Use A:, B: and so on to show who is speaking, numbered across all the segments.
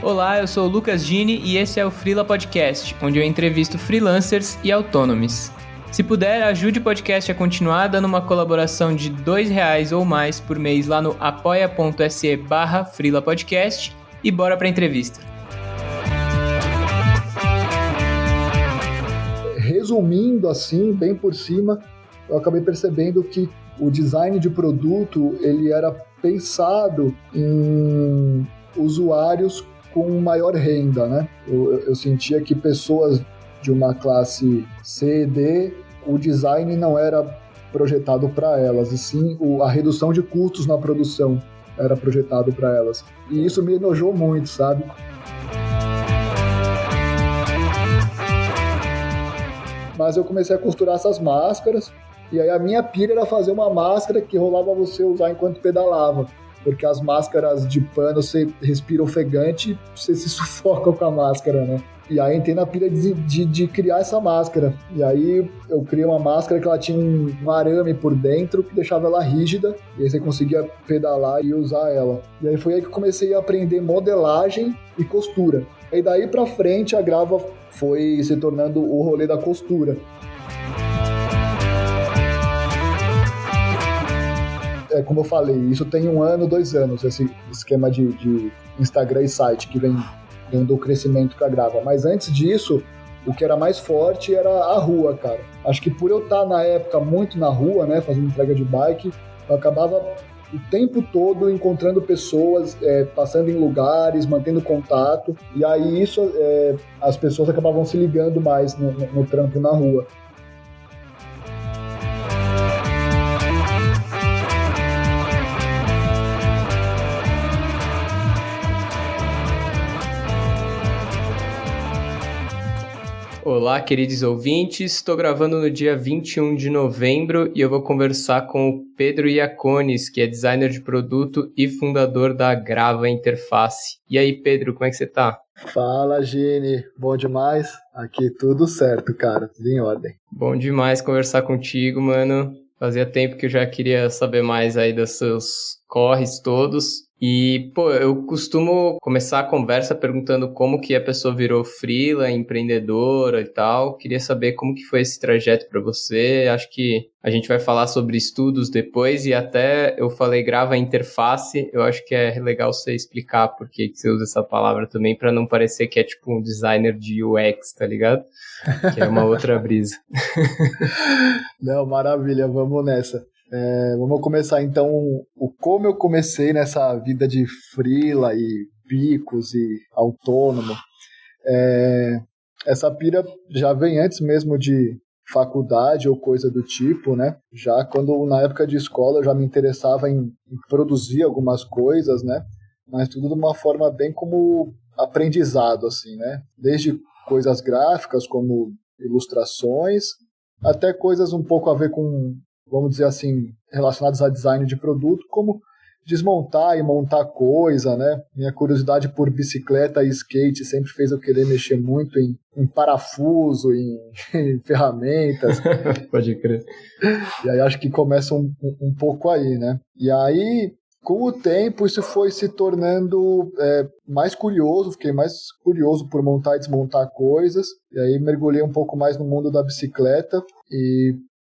A: Olá, eu sou o Lucas Gini e esse é o Freela Podcast, onde eu entrevisto freelancers e autônomos. Se puder, ajude o podcast a continuar dando uma colaboração de R$2 ou mais por mês lá no apoia.se/Freela Podcast e bora pra entrevista.
B: Resumindo assim, bem por cima, eu acabei percebendo que o design de produto ele era pensado em usuários com maior renda, né? Eu sentia que pessoas de uma classe C e D, o design não era projetado para elas, e sim a redução de custos na produção era projetado para elas. E isso me enojou muito, sabe? Mas eu comecei a costurar essas máscaras, e aí a minha pira era fazer uma máscara que rolava você usar enquanto pedalava. Porque as máscaras de pano, você respira ofegante, você se sufoca com a máscara, né? E aí entrei na pilha de criar essa máscara. E aí eu criei uma máscara que ela tinha um arame por dentro que deixava ela rígida, e aí você conseguia pedalar e usar ela. E aí foi aí que eu comecei a aprender modelagem e costura. E daí pra frente a Grava foi se tornando o rolê da costura. Como eu falei, isso tem 1 ano, 2 anos, esse esquema de Instagram e site que vem dando o crescimento que a Grava. Mas antes disso, o que era mais forte era a rua, cara. Acho que por eu estar na época muito na rua, né, fazendo entrega de bike, eu acabava o tempo todo encontrando pessoas, passando em lugares, mantendo contato, e aí isso, as pessoas acabavam se ligando mais no trampo na rua.
A: Olá, queridos ouvintes, estou gravando no dia 21 de novembro e eu vou conversar com o Pedro Iacones, que é designer de produto e fundador da Grava Interface. E aí, Pedro, como é que você tá?
B: Fala, Gini, bom demais? Aqui tudo certo, cara, tudo em ordem.
A: Bom demais conversar contigo, mano. Fazia tempo que eu já queria saber mais aí dos seus corres todos. E, eu costumo começar a conversa perguntando como que a pessoa virou freela, empreendedora e tal. Queria saber como que foi esse trajeto para você. Acho que a gente vai falar sobre estudos depois e até eu falei Grava Interface. Eu acho que é legal você explicar por que você usa essa palavra também, para não parecer que é tipo um designer de UX, tá ligado? Que é uma outra brisa.
B: Não, maravilha, vamos nessa. Vamos começar então como eu comecei nessa vida de freela e bicos e autônomo. Essa pira já vem antes mesmo de faculdade ou coisa do tipo, né? Já quando na época de escola eu já me interessava em produzir algumas coisas, né? Mas tudo de uma forma bem como aprendizado, assim, né? Desde coisas gráficas como ilustrações, até coisas um pouco a ver com, vamos dizer assim, relacionados a design de produto, como desmontar e montar coisa, né? Minha curiosidade por bicicleta e skate sempre fez eu querer mexer muito em parafuso, em ferramentas.
A: Pode crer.
B: E aí acho que começa um pouco aí, né? E aí, com o tempo, isso foi se tornando mais curioso, fiquei mais curioso por montar e desmontar coisas, e aí mergulhei um pouco mais no mundo da bicicleta, e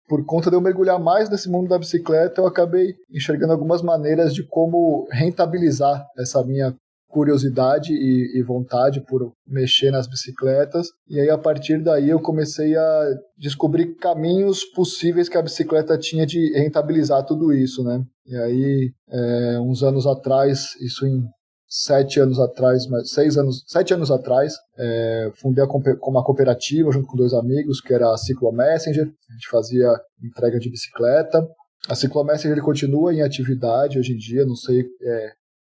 B: por conta de eu mergulhar mais nesse mundo da bicicleta, eu acabei enxergando algumas maneiras de como rentabilizar essa minha curiosidade e vontade por mexer nas bicicletas. E aí, a partir daí, eu comecei a descobrir caminhos possíveis que a bicicleta tinha de rentabilizar tudo isso, né? E aí, uns anos atrás, isso em 7 anos atrás, 7 anos atrás, fundei uma cooperativa junto com 2 amigos, que era a Ciclo Messenger. A gente fazia entrega de bicicleta. A Ciclo Messenger continua em atividade hoje em dia, não sei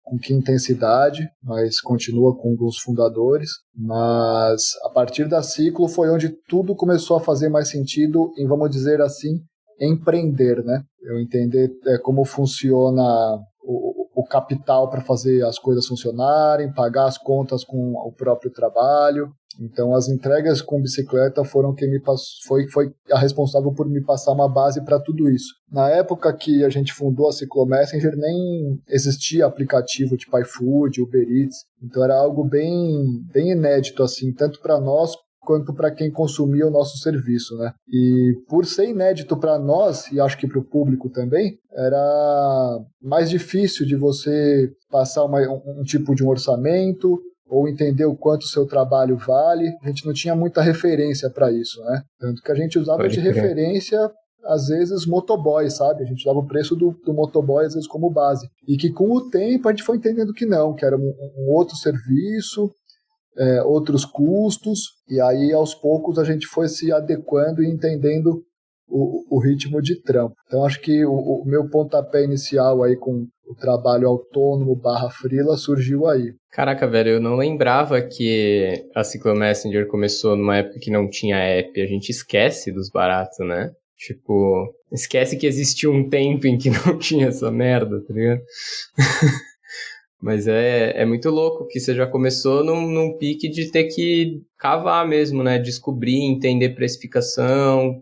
B: com que intensidade, mas continua com os fundadores. Mas a partir da Ciclo foi onde tudo começou a fazer mais sentido em, vamos dizer assim, empreender, né? Eu entender como funciona o capital para fazer as coisas funcionarem, pagar as contas com o próprio trabalho. Então as entregas com bicicleta foram quem me foi a responsável por me passar uma base para tudo isso. Na época que a gente fundou a Ciclomessenger, nem existia aplicativo tipo iFood, Uber Eats, então era algo bem inédito assim, tanto para nós quanto para quem consumia o nosso serviço, né? E por ser inédito para nós, e acho que para o público também, era mais difícil de você passar um tipo de um orçamento ou entender o quanto o seu trabalho vale. A gente não tinha muita referência para isso, né? Tanto que a gente usava de referência, às vezes, motoboy, sabe? A gente usava o preço do motoboy, às vezes, como base. E que com o tempo a gente foi entendendo que não, que era um outro serviço, outros custos, e aí aos poucos a gente foi se adequando e entendendo o ritmo de trampo. Então acho que o meu pontapé inicial aí com o trabalho autônomo /freela surgiu aí.
A: Caraca, velho, eu não lembrava que a Ciclomessenger começou numa época que não tinha app. A gente esquece dos baratos, né? Tipo, esquece que existiu um tempo em que não tinha essa merda, tá ligado? Mas é muito louco que você já começou num pique de ter que cavar mesmo, né? Descobrir, entender precificação.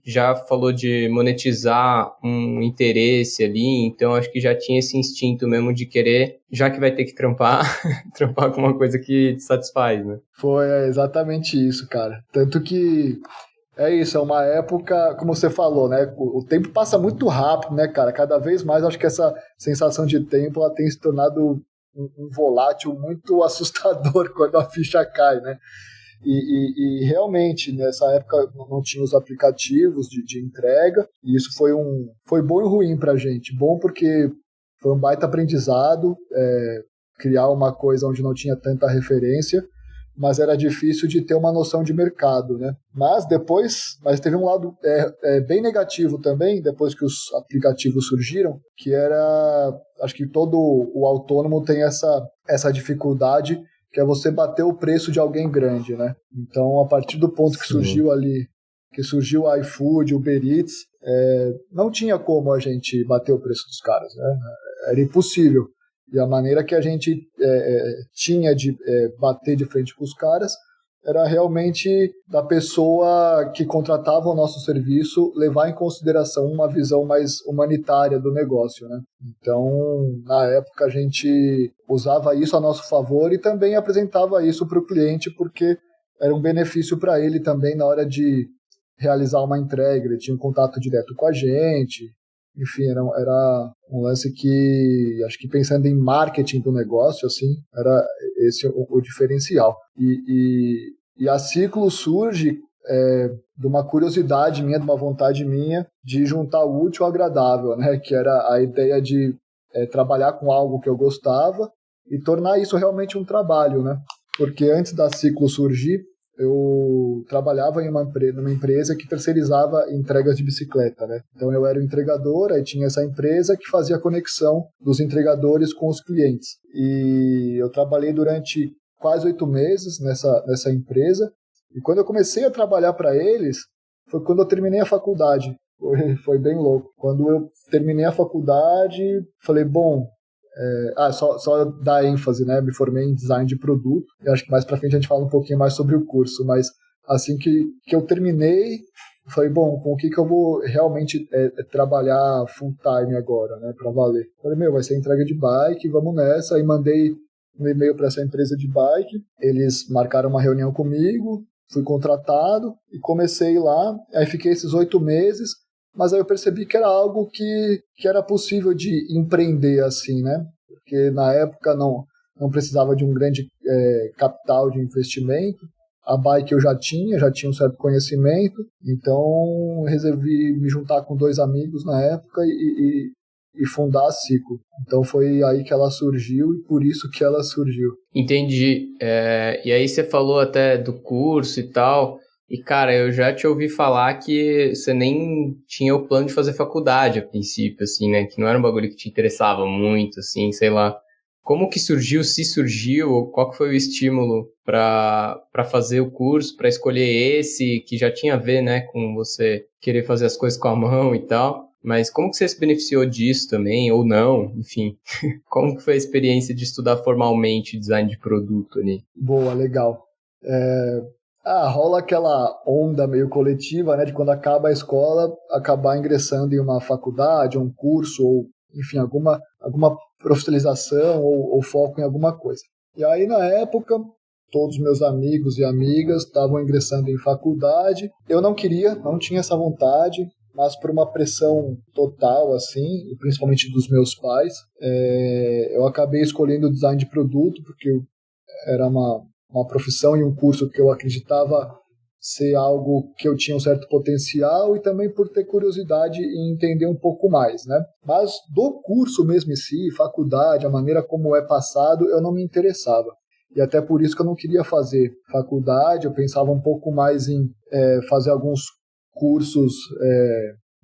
A: Já falou de monetizar um interesse ali, então acho que já tinha esse instinto mesmo de querer, já que vai ter que trampar, trampar com uma coisa que te satisfaz, né?
B: Foi exatamente isso, cara. Tanto que é isso, é uma época, como você falou, né? O tempo passa muito rápido, né, cara? Cada vez mais acho que essa sensação de tempo ela tem se tornado um volátil muito assustador quando a ficha cai, né? E realmente, nessa época não tinha os aplicativos de entrega, e isso foi bom e ruim pra gente. Bom porque foi um baita aprendizado, criar uma coisa onde não tinha tanta referência, mas era difícil de ter uma noção de mercado, né? Mas teve um lado bem negativo também, depois que os aplicativos surgiram, que era, acho que todo o autônomo tem essa dificuldade, que é você bater o preço de alguém grande, né? Então, a partir do ponto que surgiu o iFood, o Uber Eats, não tinha como a gente bater o preço dos caras, né? Era impossível. E a maneira que a gente tinha de bater de frente com os caras era realmente da pessoa que contratava o nosso serviço levar em consideração uma visão mais humanitária do negócio, né? Então, na época, a gente usava isso a nosso favor e também apresentava isso para o cliente, porque era um benefício para ele também na hora de realizar uma entrega. Ele tinha um contato direto com a gente. Enfim, era um lance que, acho que pensando em marketing do negócio, assim, era esse o diferencial. E a Ciclo surge de uma curiosidade minha, de uma vontade minha de juntar o útil ao agradável, né? Que era a ideia de trabalhar com algo que eu gostava e tornar isso realmente um trabalho, né? Porque antes da Ciclo surgir, eu trabalhava numa empresa que terceirizava entregas de bicicleta, né? Então eu era o entregador, aí tinha essa empresa que fazia a conexão dos entregadores com os clientes. E eu trabalhei durante quase 8 meses nessa empresa, e quando eu comecei a trabalhar para eles, foi quando eu terminei a faculdade. Foi bem louco. Quando eu terminei a faculdade, falei, bom... só dar ênfase, né? Me formei em design de produto. Eu acho que mais pra frente a gente fala um pouquinho mais sobre o curso, mas assim que eu terminei, falei, bom, com o que eu vou realmente trabalhar full time agora, né? Pra valer. Falei, vai ser entrega de bike, vamos nessa. Aí mandei um e-mail para essa empresa de bike, eles marcaram uma reunião comigo, fui contratado e comecei lá. Aí fiquei esses 8 meses, mas aí eu percebi que era algo que era possível de empreender assim, né? Porque na época não precisava de um grande capital de investimento. A bike eu já tinha um certo conhecimento, então resolvi me juntar com 2 amigos na época e fundar a Ciclo. Então foi aí que ela surgiu e por isso que ela surgiu.
A: Entendi. E aí você falou até do curso e tal... E, cara, eu já te ouvi falar que você nem tinha o plano de fazer faculdade a princípio, assim, né? Que não era um bagulho que te interessava muito, assim, sei lá. Como que surgiu, se surgiu, qual que foi o estímulo para fazer o curso, para escolher esse, que já tinha a ver, né, com você querer fazer as coisas com a mão e tal. Mas como que você se beneficiou disso também, ou não? Enfim, como que foi a experiência de estudar formalmente design de produto ali?
B: Boa, legal. Rola aquela onda meio coletiva, né, de quando acaba a escola, acabar ingressando em uma faculdade, um curso, ou, enfim, alguma profissionalização ou foco em alguma coisa. E aí, na época, todos os meus amigos e amigas estavam ingressando em faculdade. Eu não queria, não tinha essa vontade, mas por uma pressão total, assim, principalmente dos meus pais, eu acabei escolhendo design de produto, porque era uma profissão e um curso que eu acreditava ser algo que eu tinha um certo potencial, e também por ter curiosidade em entender um pouco mais, né? Mas do curso mesmo em si, faculdade, a maneira como é passado, eu não me interessava. E até por isso que eu não queria fazer faculdade, eu pensava um pouco mais em fazer alguns cursos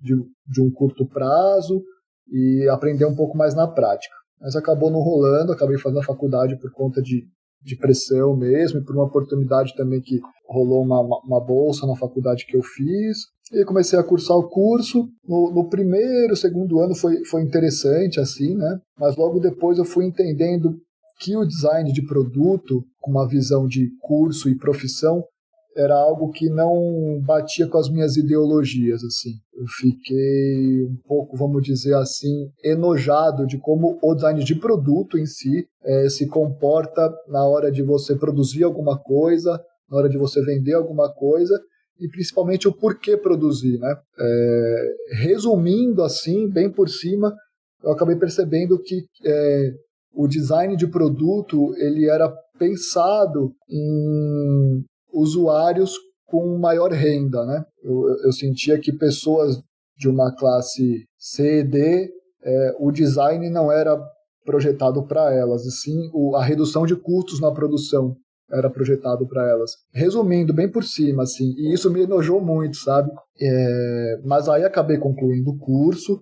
B: de um curto prazo e aprender um pouco mais na prática. Mas acabou não rolando, acabei fazendo a faculdade por conta de pressão mesmo, e por uma oportunidade também que rolou uma bolsa na faculdade que eu fiz, e comecei a cursar o curso. No primeiro, segundo ano foi interessante, assim, né? Mas logo depois eu fui entendendo que o design de produto, com uma visão de curso e profissão, era algo que não batia com as minhas ideologias, assim. Eu fiquei um pouco, vamos dizer assim, enojado de como o design de produto em si se comporta na hora de você produzir alguma coisa, na hora de você vender alguma coisa, e principalmente o porquê produzir, né? Resumindo assim, bem por cima, eu acabei percebendo que o design de produto ele era pensado em usuários com maior renda, né? Eu sentia que pessoas de uma classe C e D, o design não era projetado para elas, e sim a redução de custos na produção era projetado para elas. Resumindo, bem por cima, assim, e isso me enojou muito, sabe? Mas aí acabei concluindo o curso,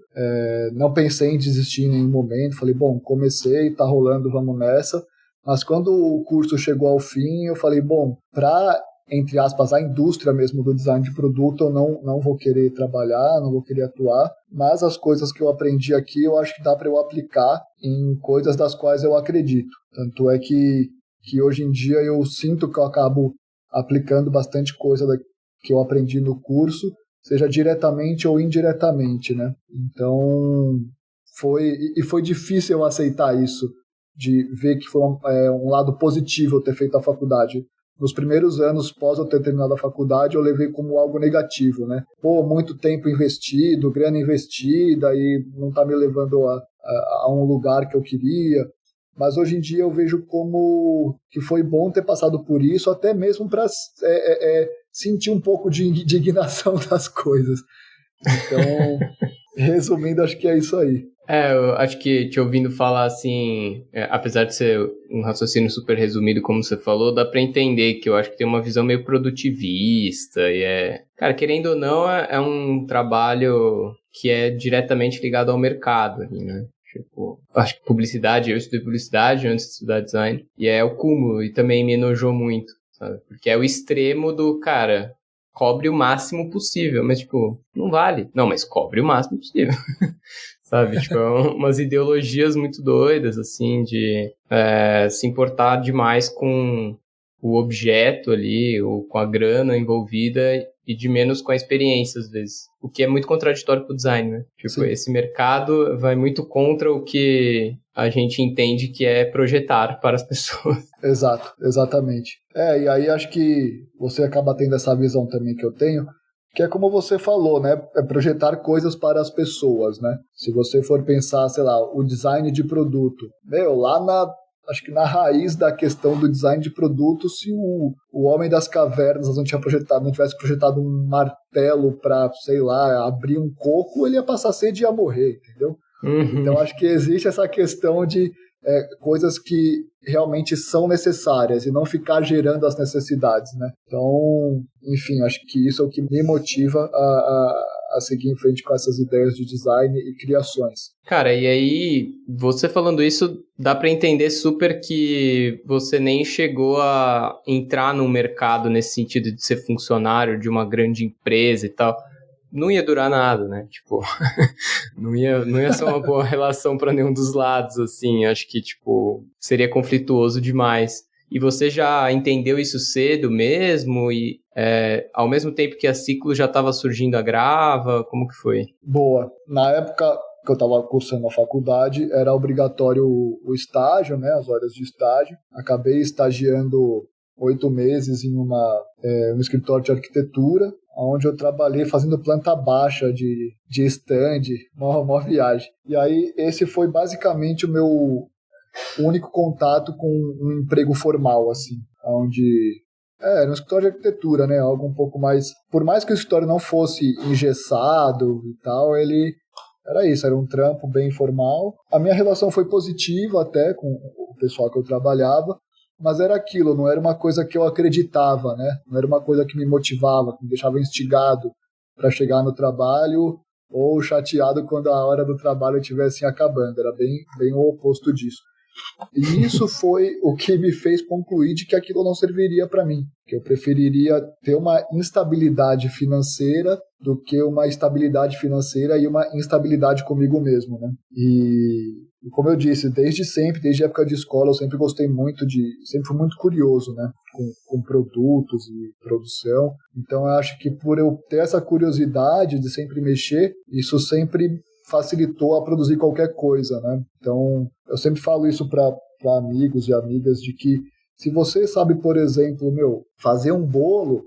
B: não pensei em desistir em nenhum momento, falei, bom, comecei, tá rolando, vamos nessa. Mas quando o curso chegou ao fim, eu falei, bom, para, entre aspas, a indústria mesmo do design de produto, eu não vou querer trabalhar, não vou querer atuar, mas as coisas que eu aprendi aqui, eu acho que dá para eu aplicar em coisas das quais eu acredito. Tanto é que hoje em dia eu sinto que eu acabo aplicando bastante coisa que eu aprendi no curso, seja diretamente ou indiretamente, né? Então, foi difícil eu aceitar isso, de ver que foi um lado positivo eu ter feito a faculdade. Nos primeiros anos, pós eu ter terminado a faculdade, eu levei como algo negativo, né? Pô, muito tempo investido, grana investida, e não tá me levando a um lugar que eu queria. Mas hoje em dia eu vejo como que foi bom ter passado por isso, até mesmo para sentir um pouco de indignação das coisas. Então, resumindo, acho que é isso aí.
A: Eu acho que te ouvindo falar assim, apesar de ser um raciocínio super resumido, como você falou, dá pra entender que eu acho que tem uma visão meio produtivista cara, querendo ou não, é um trabalho que é diretamente ligado ao mercado, né? Tipo, acho que publicidade, eu estudei publicidade antes de estudar design, e é o cúmulo, e também me enojou muito, sabe? Porque é o extremo do, cara, cobre o máximo possível, mas tipo, não vale. Não, mas cobre o máximo possível. Sabe, tipo, umas ideologias muito doidas, assim, de se importar demais com o objeto ali, ou com a grana envolvida, e de menos com a experiência, às vezes. O que é muito contraditório com o design, né? Tipo, sim, esse mercado vai muito contra o que a gente entende que é projetar para as pessoas.
B: Exato, exatamente. E aí acho que você acaba tendo essa visão também que eu tenho, que é como você falou, né? É projetar coisas para as pessoas, né? Se você for pensar, sei lá, o design de produto, acho que na raiz da questão do design de produto, se o homem das cavernas não tivesse projetado um martelo para, sei lá, abrir um coco, ele ia passar sede e ia morrer, entendeu?
A: Uhum.
B: Então acho que existe essa questão de coisas que realmente são necessárias e não ficar gerando as necessidades, né? Então, enfim, acho que isso é o que me motiva a seguir em frente com essas ideias de design e criações.
A: Cara, e aí, você falando isso, dá pra entender super que você nem chegou a entrar no mercado nesse sentido de ser funcionário de uma grande empresa e tal, não ia durar nada, né? Tipo, não ia ser uma boa relação para nenhum dos lados, assim. Acho que, tipo, seria conflituoso demais. E você já entendeu isso cedo mesmo? E ao mesmo tempo que a Ciclo já estava surgindo a Grava, como que foi?
B: Boa. Na época que eu estava cursando a faculdade, era obrigatório o estágio, né, as horas de estágio. Acabei estagiando 8 meses em um escritório de arquitetura, onde eu trabalhei fazendo planta baixa de stand, uma viagem. E aí esse foi basicamente o meu único contato com um emprego formal, assim, onde era um escritório de arquitetura, né, algo um pouco mais... Por mais que o escritório não fosse engessado e tal, ele era isso, era um trampo bem formal. A minha relação foi positiva até com o pessoal que eu trabalhava, mas era aquilo, não era uma coisa que eu acreditava, né? Não era uma coisa que me motivava, que me deixava instigado para chegar no trabalho ou chateado quando a hora do trabalho estivesse acabando. Era bem o oposto disso. E isso foi o que me fez concluir de que aquilo não serviria para mim, que eu preferiria ter uma instabilidade financeira do que uma estabilidade financeira e uma instabilidade comigo mesmo, né? E como eu disse, desde sempre, desde a época de escola, eu sempre gostei muito sempre fui muito curioso, né? Com produtos e produção. Então eu acho que por eu ter essa curiosidade de sempre mexer, isso sempre facilitou a produzir qualquer coisa, né? Então, eu sempre falo isso para amigos e amigas, de que se você sabe, por exemplo, fazer um bolo,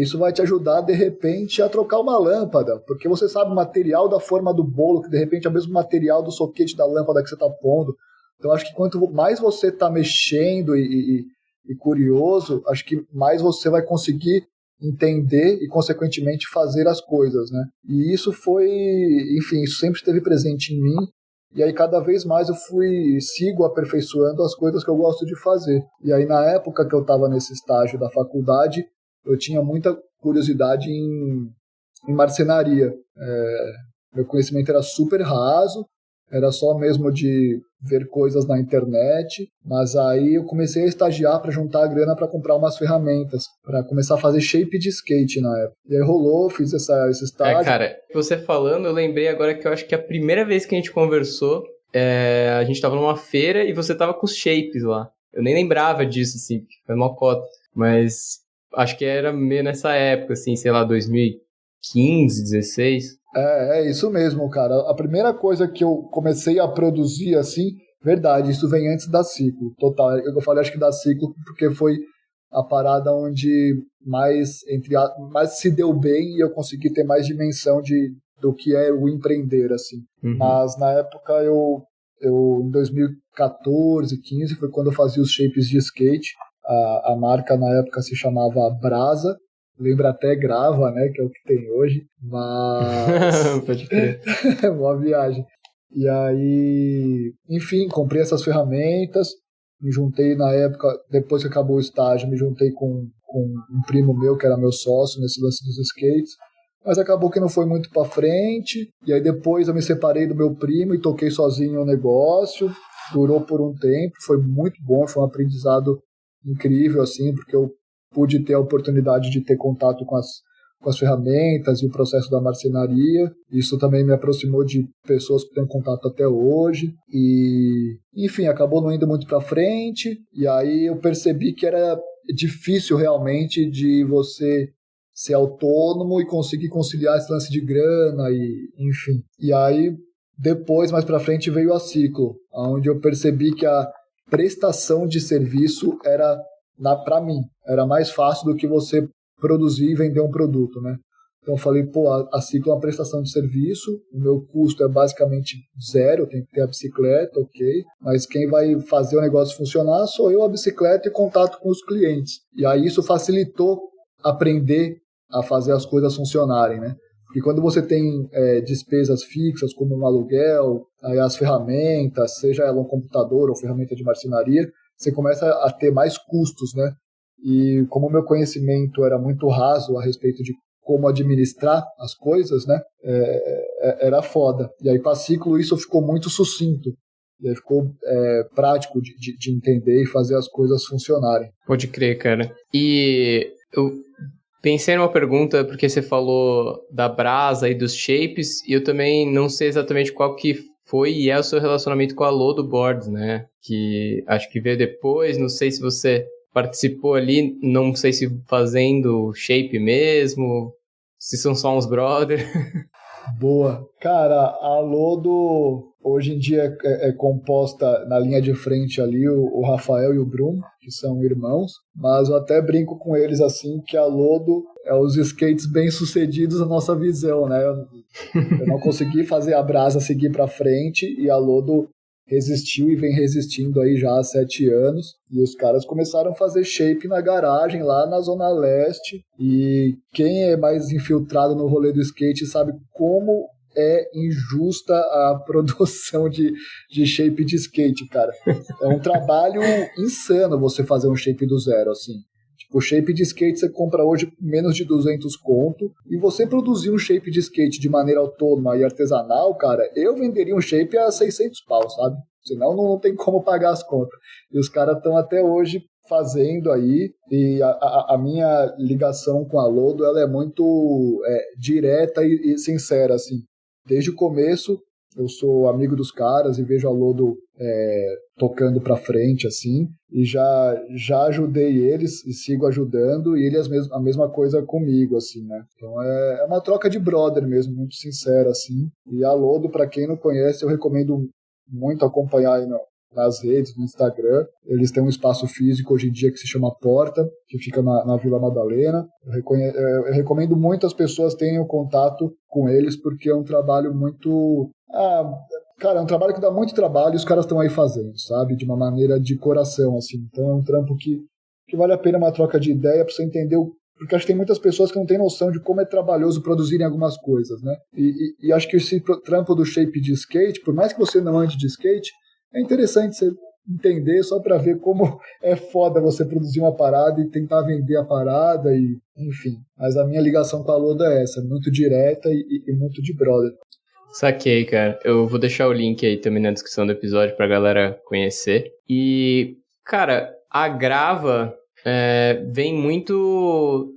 B: isso vai te ajudar, de repente, a trocar uma lâmpada, porque você sabe o material da forma do bolo, que de repente é o mesmo material do soquete da lâmpada que você está pondo. Então, acho que quanto mais você está mexendo e curioso, acho que mais você vai conseguir entender e, consequentemente, fazer as coisas, né? E isso isso sempre esteve presente em mim, e aí cada vez mais eu sigo aperfeiçoando as coisas que eu gosto de fazer. E aí na época que eu estava nesse estágio da faculdade, eu tinha muita curiosidade em marcenaria. Meu conhecimento era super raso, era só mesmo de ver coisas na internet, mas aí eu comecei a estagiar para juntar a grana para comprar umas ferramentas, para começar a fazer shape de skate na época. E aí rolou, fiz esse estágio.
A: Cara, você falando, eu lembrei agora que eu acho que a primeira vez que a gente conversou, a gente tava numa feira e você tava com os shapes lá. Eu nem lembrava disso, assim, foi uma cota. Mas acho que era meio nessa época, assim, sei lá, 2015, 16.
B: É isso mesmo, cara. A primeira coisa que eu comecei a produzir, assim, verdade, isso vem antes da Ciclo, total. Eu falei, acho que da Ciclo, porque foi a parada onde mais se deu bem e eu consegui ter mais dimensão do que é o empreender, assim.
A: Uhum.
B: Mas na época, eu em 2014, 15, foi quando eu fazia os shapes de skate. A marca na época se chamava Brasa. Lembra até Grava, né? Que é o que tem hoje. Mas...
A: Pode crer.
B: Uma viagem. E aí... Enfim, comprei essas ferramentas. Me juntei na época... Depois que acabou o estágio, me juntei com um primo meu, que era meu sócio nesse lance dos skates. Mas acabou que não foi muito pra frente. E aí depois eu me separei do meu primo e toquei sozinho o negócio. Durou por um tempo. Foi muito bom. Foi um aprendizado incrível, assim, porque eu pude ter a oportunidade de ter contato com as ferramentas e o processo da marcenaria. Isso também me aproximou de pessoas que tenho contato até hoje. E, enfim, acabou não indo muito para frente. E aí eu percebi que era difícil realmente de você ser autônomo e conseguir conciliar esse lance de grana, e enfim. E aí, depois, mais para frente, veio a Ciclo, onde eu percebi que a prestação de serviço era, para mim, era mais fácil do que você produzir e vender um produto, né? Então eu falei, a Ciclo é uma prestação de serviço, o meu custo é basicamente zero, eu tenho que ter a bicicleta, ok, mas quem vai fazer o negócio funcionar sou eu, a bicicleta, e contato com os clientes. E aí isso facilitou aprender a fazer as coisas funcionarem, né? Porque quando você tem despesas fixas, como um aluguel, aí as ferramentas, seja ela um computador ou ferramenta de marcenaria, você começa a ter mais custos, né? E como o meu conhecimento era muito raso a respeito de como administrar as coisas, né? Era foda. E aí, para Ciclo, isso ficou muito sucinto. E aí ficou prático de entender e fazer as coisas funcionarem.
A: Pode crer, cara. E eu pensei numa pergunta, porque você falou da brasa e dos shapes, e eu também não sei exatamente qual que foi e é o seu relacionamento com a Lodo Boards, né? Que acho que veio depois, não sei se você participou ali, não sei se fazendo shape mesmo, se são só uns brother.
B: Boa. Cara, a Lodo hoje em dia é composta na linha de frente ali o Rafael e o Bruno, que são irmãos, mas eu até brinco com eles assim que a Lodo é os skates bem-sucedidos na nossa visão, né? Eu não consegui fazer a brasa seguir para frente e a Lodo resistiu e vem resistindo aí já há 7 anos. E os caras começaram a fazer shape na garagem lá na Zona Leste. E quem é mais infiltrado no rolê do skate sabe como é injusta a produção de shape de skate, cara. É um trabalho insano você fazer um shape do zero, assim. O shape de skate você compra hoje por menos de 200 conto, e você produzir um shape de skate de maneira autônoma e artesanal, cara, eu venderia um shape a 600 pau, sabe? Senão não tem como pagar as contas. E os caras estão até hoje fazendo aí, e a minha ligação com a Lodo, ela é muito direta e sincera, assim. Desde o começo, eu sou amigo dos caras e vejo a Lodo tocando pra frente, assim, e já ajudei eles e sigo ajudando, e eles a mesma coisa comigo, assim, né? Então é uma troca de brother mesmo, muito sincera, assim. E a Lodo, pra quem não conhece, eu recomendo muito acompanhar aí nas redes, no Instagram. Eles têm um espaço físico hoje em dia que se chama Porta, que fica na Vila Madalena. Eu recomendo muito as pessoas tenham contato com eles, porque é um trabalho muito... Cara, é um trabalho que dá muito trabalho e os caras estão aí fazendo, sabe? De uma maneira de coração, assim. Então é um trampo que vale a pena uma troca de ideia pra você entender porque acho que tem muitas pessoas que não têm noção de como é trabalhoso produzirem algumas coisas, né? E acho que esse trampo do shape de skate, por mais que você não ande de skate, é interessante você entender só pra ver como é foda você produzir uma parada e tentar vender a parada e, enfim. Mas a minha ligação com a Lodo é essa, muito direta e muito de brother.
A: Saquei, cara. Eu vou deixar o link aí também na descrição do episódio pra galera conhecer. E, cara, a Grava vem muito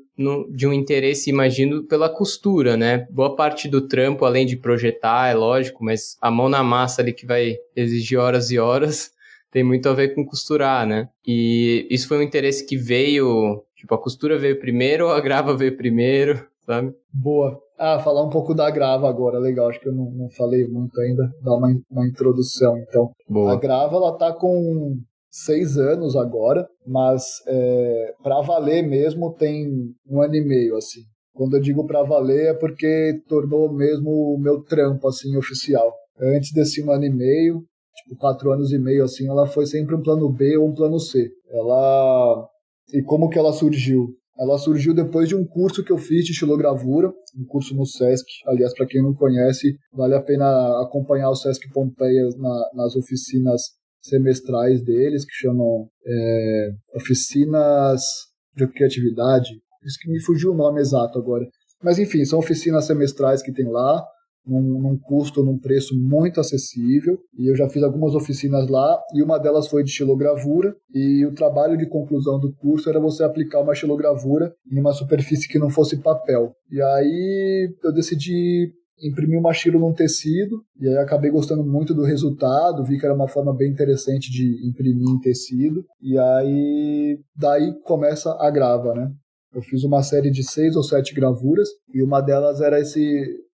A: de um interesse, imagino, pela costura, né? Boa parte do trampo, além de projetar, é lógico, mas a mão na massa ali que vai exigir horas e horas, tem muito a ver com costurar, né? E isso foi um interesse que veio... Tipo, a costura veio primeiro ou a Grava veio primeiro, sabe?
B: Boa. Falar um pouco da Grava agora, legal, acho que eu não falei muito ainda, dar uma introdução, então. Boa. A Grava, ela tá com 6 anos agora, mas pra valer mesmo tem 1 ano e meio, assim. Quando eu digo pra valer é porque tornou mesmo o meu trampo, assim, oficial. Antes desse 1 ano e meio, tipo 4 anos e meio, assim, ela foi sempre um plano B ou um plano C. E como que ela surgiu? Ela surgiu depois de um curso que eu fiz de estilogravura, um curso no Sesc. Aliás, para quem não conhece, vale a pena acompanhar o Sesc Pompeia nas oficinas semestrais deles, que chamam Oficinas de Criatividade. Isso que me fugiu o nome exato agora. Mas enfim, são oficinas semestrais que tem lá, num custo, num preço muito acessível, e eu já fiz algumas oficinas lá, e uma delas foi de estilogravura, e o trabalho de conclusão do curso era você aplicar uma estilogravura em uma superfície que não fosse papel. E aí eu decidi imprimir uma estilo num tecido, e aí acabei gostando muito do resultado, vi que era uma forma bem interessante de imprimir em tecido, e aí daí começa a Grava, né? Eu fiz uma série de 6 ou 7 gravuras, e uma delas era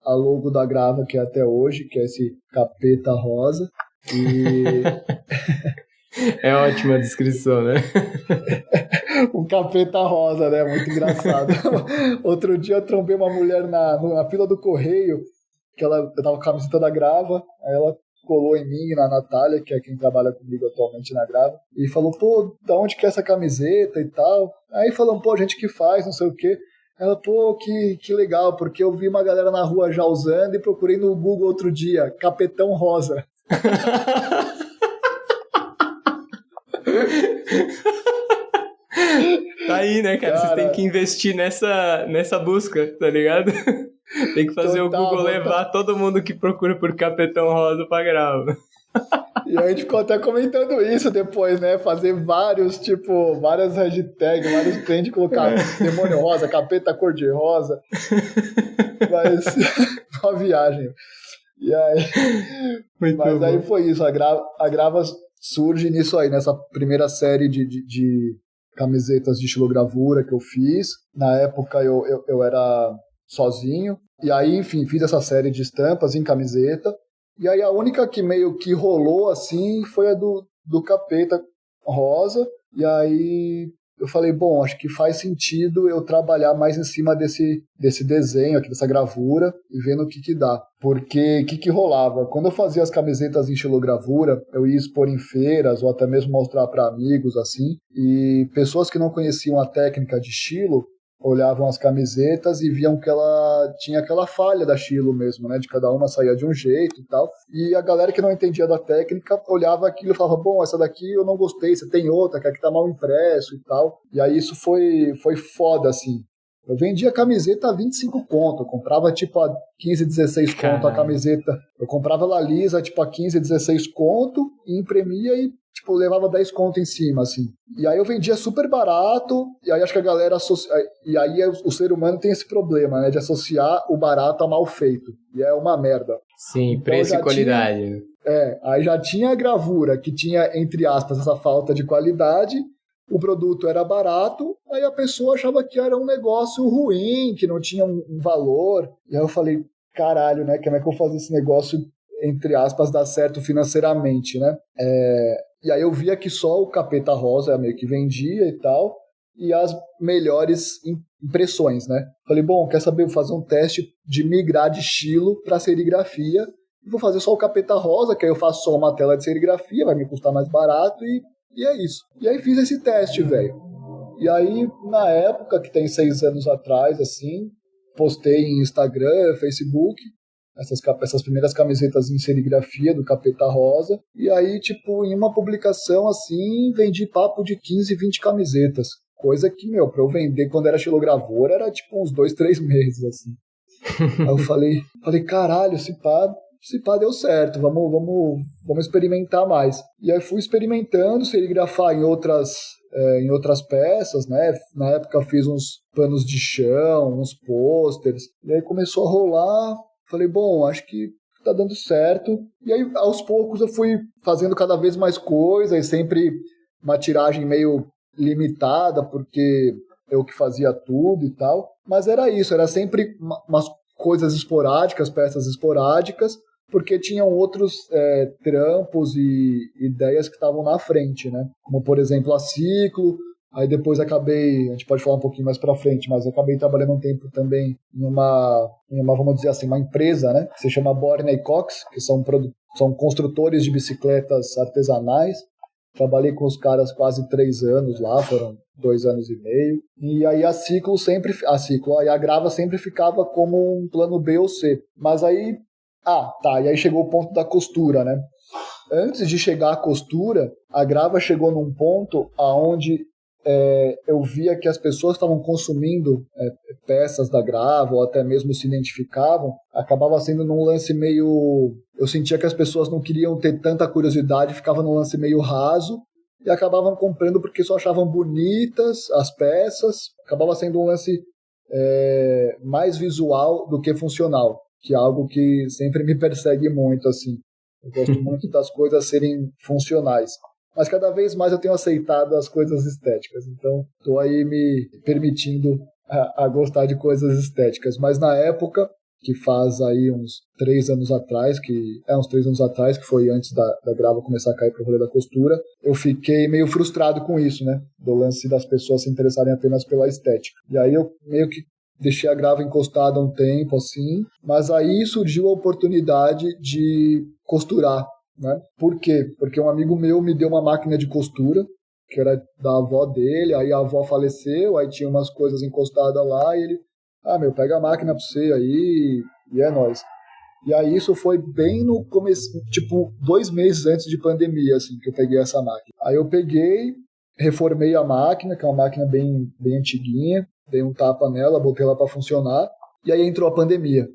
B: a logo da Grava, que é até hoje, que é esse capeta rosa. E...
A: É ótima a descrição, né?
B: Um capeta rosa, né? Muito engraçado. Outro dia eu trombei uma mulher na fila do correio, que eu tava com a camiseta da Grava, aí ela colou em mim e na Natália, que é quem trabalha comigo atualmente na Grava, e falou, pô, da onde que é essa camiseta e tal? Aí falou, pô, a gente que faz, não sei o quê. Ela, pô, que legal, porque eu vi uma galera na rua já usando e procurei no Google outro dia, Capetão Rosa.
A: Tá aí, né, cara? Vocês têm que investir nessa busca, tá ligado? Tem que fazer o Google levar todo mundo que procura por Capetão Rosa pra Grava.
B: E a gente ficou até comentando isso depois, né? Fazer várias hashtags, vários trends, colocar demônio rosa, capeta cor-de-rosa. Mas uma viagem. E aí, mas aí foi isso, a Grava surge nisso aí, nessa primeira série de camisetas de estilogravura que eu fiz. Na época eu era sozinho, e aí, enfim, fiz essa série de estampas em camiseta, e aí a única que meio que rolou assim foi a do capeta rosa, e aí eu falei, bom, acho que faz sentido eu trabalhar mais em cima desse desenho aqui, dessa gravura, e vendo o que dá. Porque o que rolava? Quando eu fazia as camisetas em estilogravura, eu ia expor em feiras, ou até mesmo mostrar para amigos, assim, e pessoas que não conheciam a técnica de estilo, olhavam as camisetas e viam que ela tinha aquela falha da estilo mesmo, né? De cada uma saía de um jeito e tal. E a galera que não entendia da técnica olhava aquilo e falava, bom, essa daqui eu não gostei, você tem outra, que aqui tá mal impresso e tal. E aí isso foi foda, assim. Eu vendia camiseta a 25 conto, eu comprava tipo a 15, 16 conto a camiseta. Eu comprava ela lisa tipo a 15, 16 conto e imprimia e tipo levava 10 conto em cima, assim. E aí eu vendia super barato, e aí acho que a galera e aí o ser humano tem esse problema, né, de associar o barato a mal feito. E é uma merda.
A: Sim, então, preço e qualidade.
B: Aí já tinha a gravura que tinha, entre aspas, essa falta de qualidade. O produto era barato, aí a pessoa achava que era um negócio ruim, que não tinha um valor. E aí eu falei, caralho, né? Como é que eu vou fazer esse negócio, entre aspas, dar certo financeiramente, né? E aí eu via que só o capeta rosa meio que vendia e tal, e as melhores impressões, né? Falei, bom, quer saber? Vou fazer um teste de migrar de estilo para serigrafia. E vou fazer só o capeta rosa, que aí eu faço só uma tela de serigrafia, vai me custar mais barato e é isso. E aí fiz esse teste, velho. E aí, na época, que tem 6 anos atrás, assim, postei em Instagram, Facebook, essas primeiras camisetas em serigrafia do Capeta Rosa. E aí, tipo, em uma publicação, assim, vendi papo de 15, 20 camisetas. Coisa que, pra eu vender quando era estilogravura, era tipo uns 2, 3 meses, assim. Aí eu falei, caralho, se pá deu certo, vamos experimentar mais. E aí fui experimentando, serigrafar em outras peças, né? Na época eu fiz uns panos de chão, uns pôsteres, e aí começou a rolar. Falei, bom, acho que tá dando certo. E aí, aos poucos, eu fui fazendo cada vez mais coisas, e sempre uma tiragem meio limitada, porque eu que fazia tudo e tal. Mas era isso, era sempre umas coisas esporádicas, peças esporádicas, porque tinham outros trampos e ideias que estavam na frente, né? Como, por exemplo, a Ciclo. Aí depois a gente pode falar um pouquinho mais pra frente, mas eu acabei trabalhando um tempo também em uma, vamos dizer assim, uma empresa, né? Que se chama Borney Cox, que são construtores de bicicletas artesanais. Trabalhei com os caras quase 3 anos lá, foram 2 anos e meio. E aí aí a Grava sempre ficava como um plano B ou C. Mas aí, e aí chegou o ponto da costura, né? Antes de chegar à costura, a Grava chegou num ponto aonde eu via que as pessoas estavam consumindo peças da Grava, ou até mesmo se identificavam, acabava sendo num lance meio... Eu sentia que as pessoas não queriam ter tanta curiosidade, ficava num lance meio raso, e acabavam comprando porque só achavam bonitas as peças, acabava sendo um lance mais visual do que funcional, que é algo que sempre me persegue muito, assim. Eu gosto muito das coisas serem funcionais. Mas cada vez mais eu tenho aceitado as coisas estéticas. Então, estou aí me permitindo a gostar de coisas estéticas. Mas na época, que faz aí uns 3 anos atrás, que foi antes da Grava começar a cair pro rolê da costura, eu fiquei meio frustrado com isso, né? Do lance das pessoas se interessarem apenas pela estética. E aí eu meio que deixei a Grava encostada um tempo, assim. Mas aí surgiu a oportunidade de costurar. Né? Por quê? Porque um amigo meu me deu uma máquina de costura, que era da avó dele, aí a avó faleceu, aí tinha umas coisas encostadas lá, e ele, pega a máquina pra você aí, e é nóis. E aí isso foi bem no começo, tipo, 2 meses antes de pandemia, assim, que eu peguei essa máquina. Aí eu peguei, reformei a máquina, que é uma máquina bem, bem antiguinha, dei um tapa nela, botei ela pra funcionar, e aí entrou a pandemia.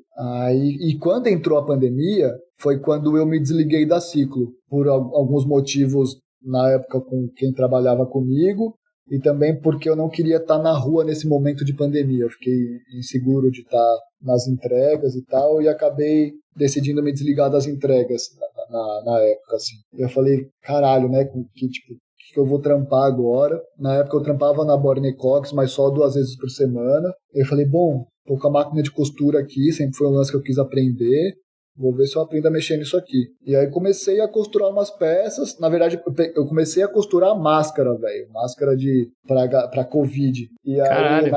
B: E quando entrou a pandemia, foi quando eu me desliguei da Ciclo, por alguns motivos na época com quem trabalhava comigo, e também porque eu não queria estar na rua nesse momento de pandemia. Eu fiquei inseguro de estar nas entregas e tal, e acabei decidindo me desligar das entregas na época, assim. Eu falei, caralho, né, que eu vou trampar agora. Na época eu trampava na Borne Cox, mas só 2 vezes por semana. Eu falei, bom, tô com a máquina de costura aqui, sempre foi um lance que eu quis aprender. Vou ver se eu aprendo a mexer nisso aqui. E aí comecei a costurar umas peças. Na verdade, eu comecei a costurar máscara, velho. Máscara pra Covid. E aí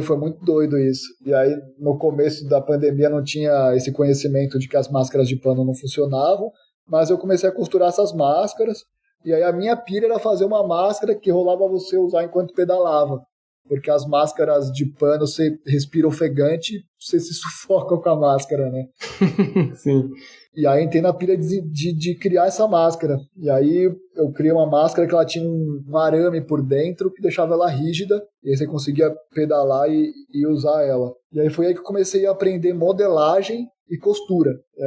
B: foi muito doido isso. E aí no começo da pandemia não tinha esse conhecimento de que as máscaras de pano não funcionavam. Mas eu comecei a costurar essas máscaras. E aí a minha pira era fazer uma máscara que rolava você usar enquanto pedalava. Porque as máscaras de pano, você respira ofegante, você se sufoca com a máscara, né?
A: Sim.
B: E aí entrei na pilha de criar essa máscara. E aí eu criei uma máscara que ela tinha um arame por dentro que deixava ela rígida. E aí você conseguia pedalar e usar ela. E aí foi aí que eu comecei a aprender modelagem e costura. E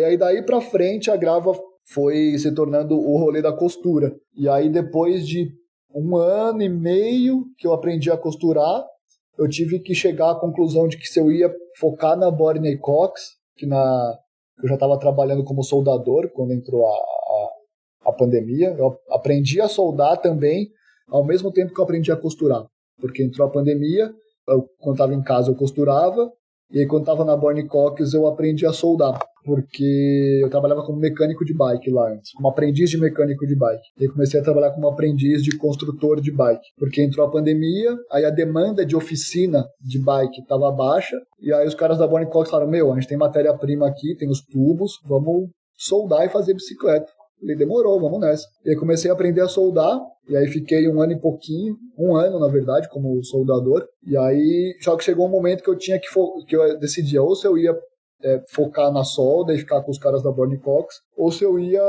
B: aí daí pra frente a Grava foi se tornando o rolê da costura. E aí depois de 1 ano e meio que eu aprendi a costurar, eu tive que chegar à conclusão de que se eu ia focar na Borne Cox, que eu já estava trabalhando como soldador quando entrou a pandemia, eu aprendi a soldar também, ao mesmo tempo que eu aprendi a costurar, porque entrou a pandemia, quando estava em casa eu costurava, e aí quando estava na Borne Cox eu aprendi a soldar, porque eu trabalhava como mecânico de bike lá antes, como aprendiz de mecânico de bike. E aí comecei a trabalhar como aprendiz de construtor de bike, porque entrou a pandemia, aí a demanda de oficina de bike estava baixa, e aí os caras da Borne Cox falaram, a gente tem matéria-prima aqui, tem os tubos, vamos soldar e fazer bicicleta. Falei, demorou, vamos nessa. E aí comecei a aprender a soldar, e aí fiquei 1 ano e pouquinho, 1 ano na verdade, como soldador, e aí só que chegou um momento que eu tinha que eu decidia, ou se eu ia focar na solda e ficar com os caras da Borne Cox, ou se eu ia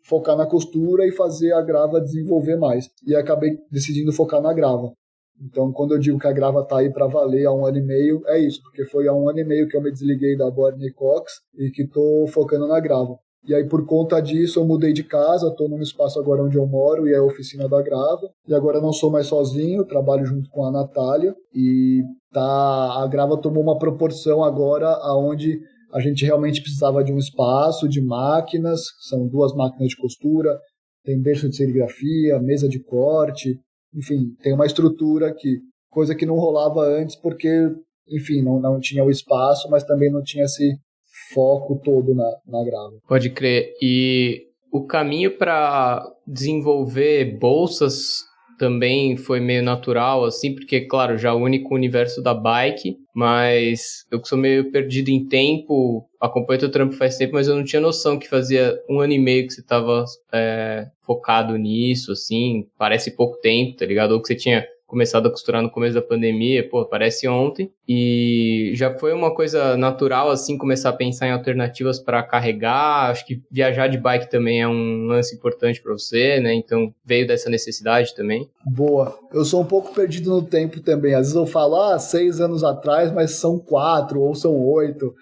B: focar na costura e fazer a Grava desenvolver mais. E acabei decidindo focar na Grava. Então, quando eu digo que a Grava tá aí para valer há 1 ano e meio, é isso, porque foi há 1 ano e meio que eu me desliguei da Borne Cox e que tô focando na Grava. E aí, por conta disso, eu mudei de casa, estou num espaço agora onde eu moro, e é a oficina da Grava. E agora não sou mais sozinho, trabalho junto com a Natália. E a Grava tomou uma proporção agora onde a gente realmente precisava de um espaço, de máquinas. São 2 máquinas de costura, tem berço de serigrafia, mesa de corte. Enfim, tem uma estrutura aqui. Coisa que não rolava antes porque, enfim, não tinha o espaço, mas também não tinha esse foco todo na Grava.
A: Pode crer. E o caminho para desenvolver bolsas também foi meio natural, assim, porque, claro, já une com o universo da bike, mas eu que sou meio perdido em tempo, acompanho teu trampo faz tempo, mas eu não tinha noção que fazia 1 ano e meio que você estava focado nisso, assim, parece pouco tempo, tá ligado? Ou que você tinha começado a costurar no começo da pandemia, parece ontem, e já foi uma coisa natural, assim, começar a pensar em alternativas para carregar. Acho que viajar de bike também é um lance importante para você, né, então veio dessa necessidade também.
B: Boa, eu sou um pouco perdido no tempo também, às vezes eu falo, 6 anos atrás, mas são 4 ou são 8,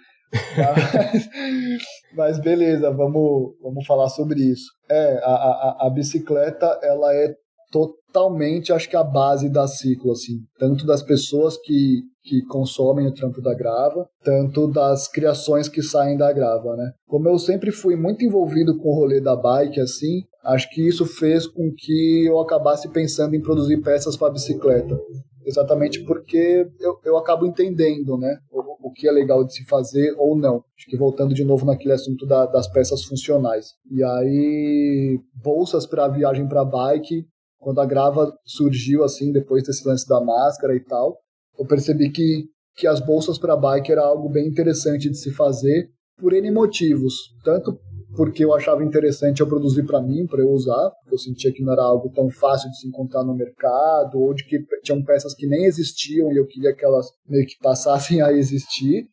B: mas beleza, vamos falar sobre isso. A bicicleta, ela é totalmente, acho que a base da Ciclo, assim, tanto das pessoas que consomem o trampo da Grava, tanto das criações que saem da Grava, né? Como eu sempre fui muito envolvido com o rolê da bike, assim, acho que isso fez com que eu acabasse pensando em produzir peças para bicicleta. Exatamente porque eu acabo entendendo, né, o que é legal de se fazer ou não. Acho que voltando de novo naquele assunto das peças funcionais. E aí, bolsas para viagem para bike, quando a Grava surgiu, assim, depois desse lance da máscara e tal, eu percebi que as bolsas para bike era algo bem interessante de se fazer por N motivos. Tanto porque eu achava interessante eu produzir para mim, para eu usar, porque eu sentia que não era algo tão fácil de se encontrar no mercado, ou de que tinham peças que nem existiam e eu queria que elas meio que passassem a existir,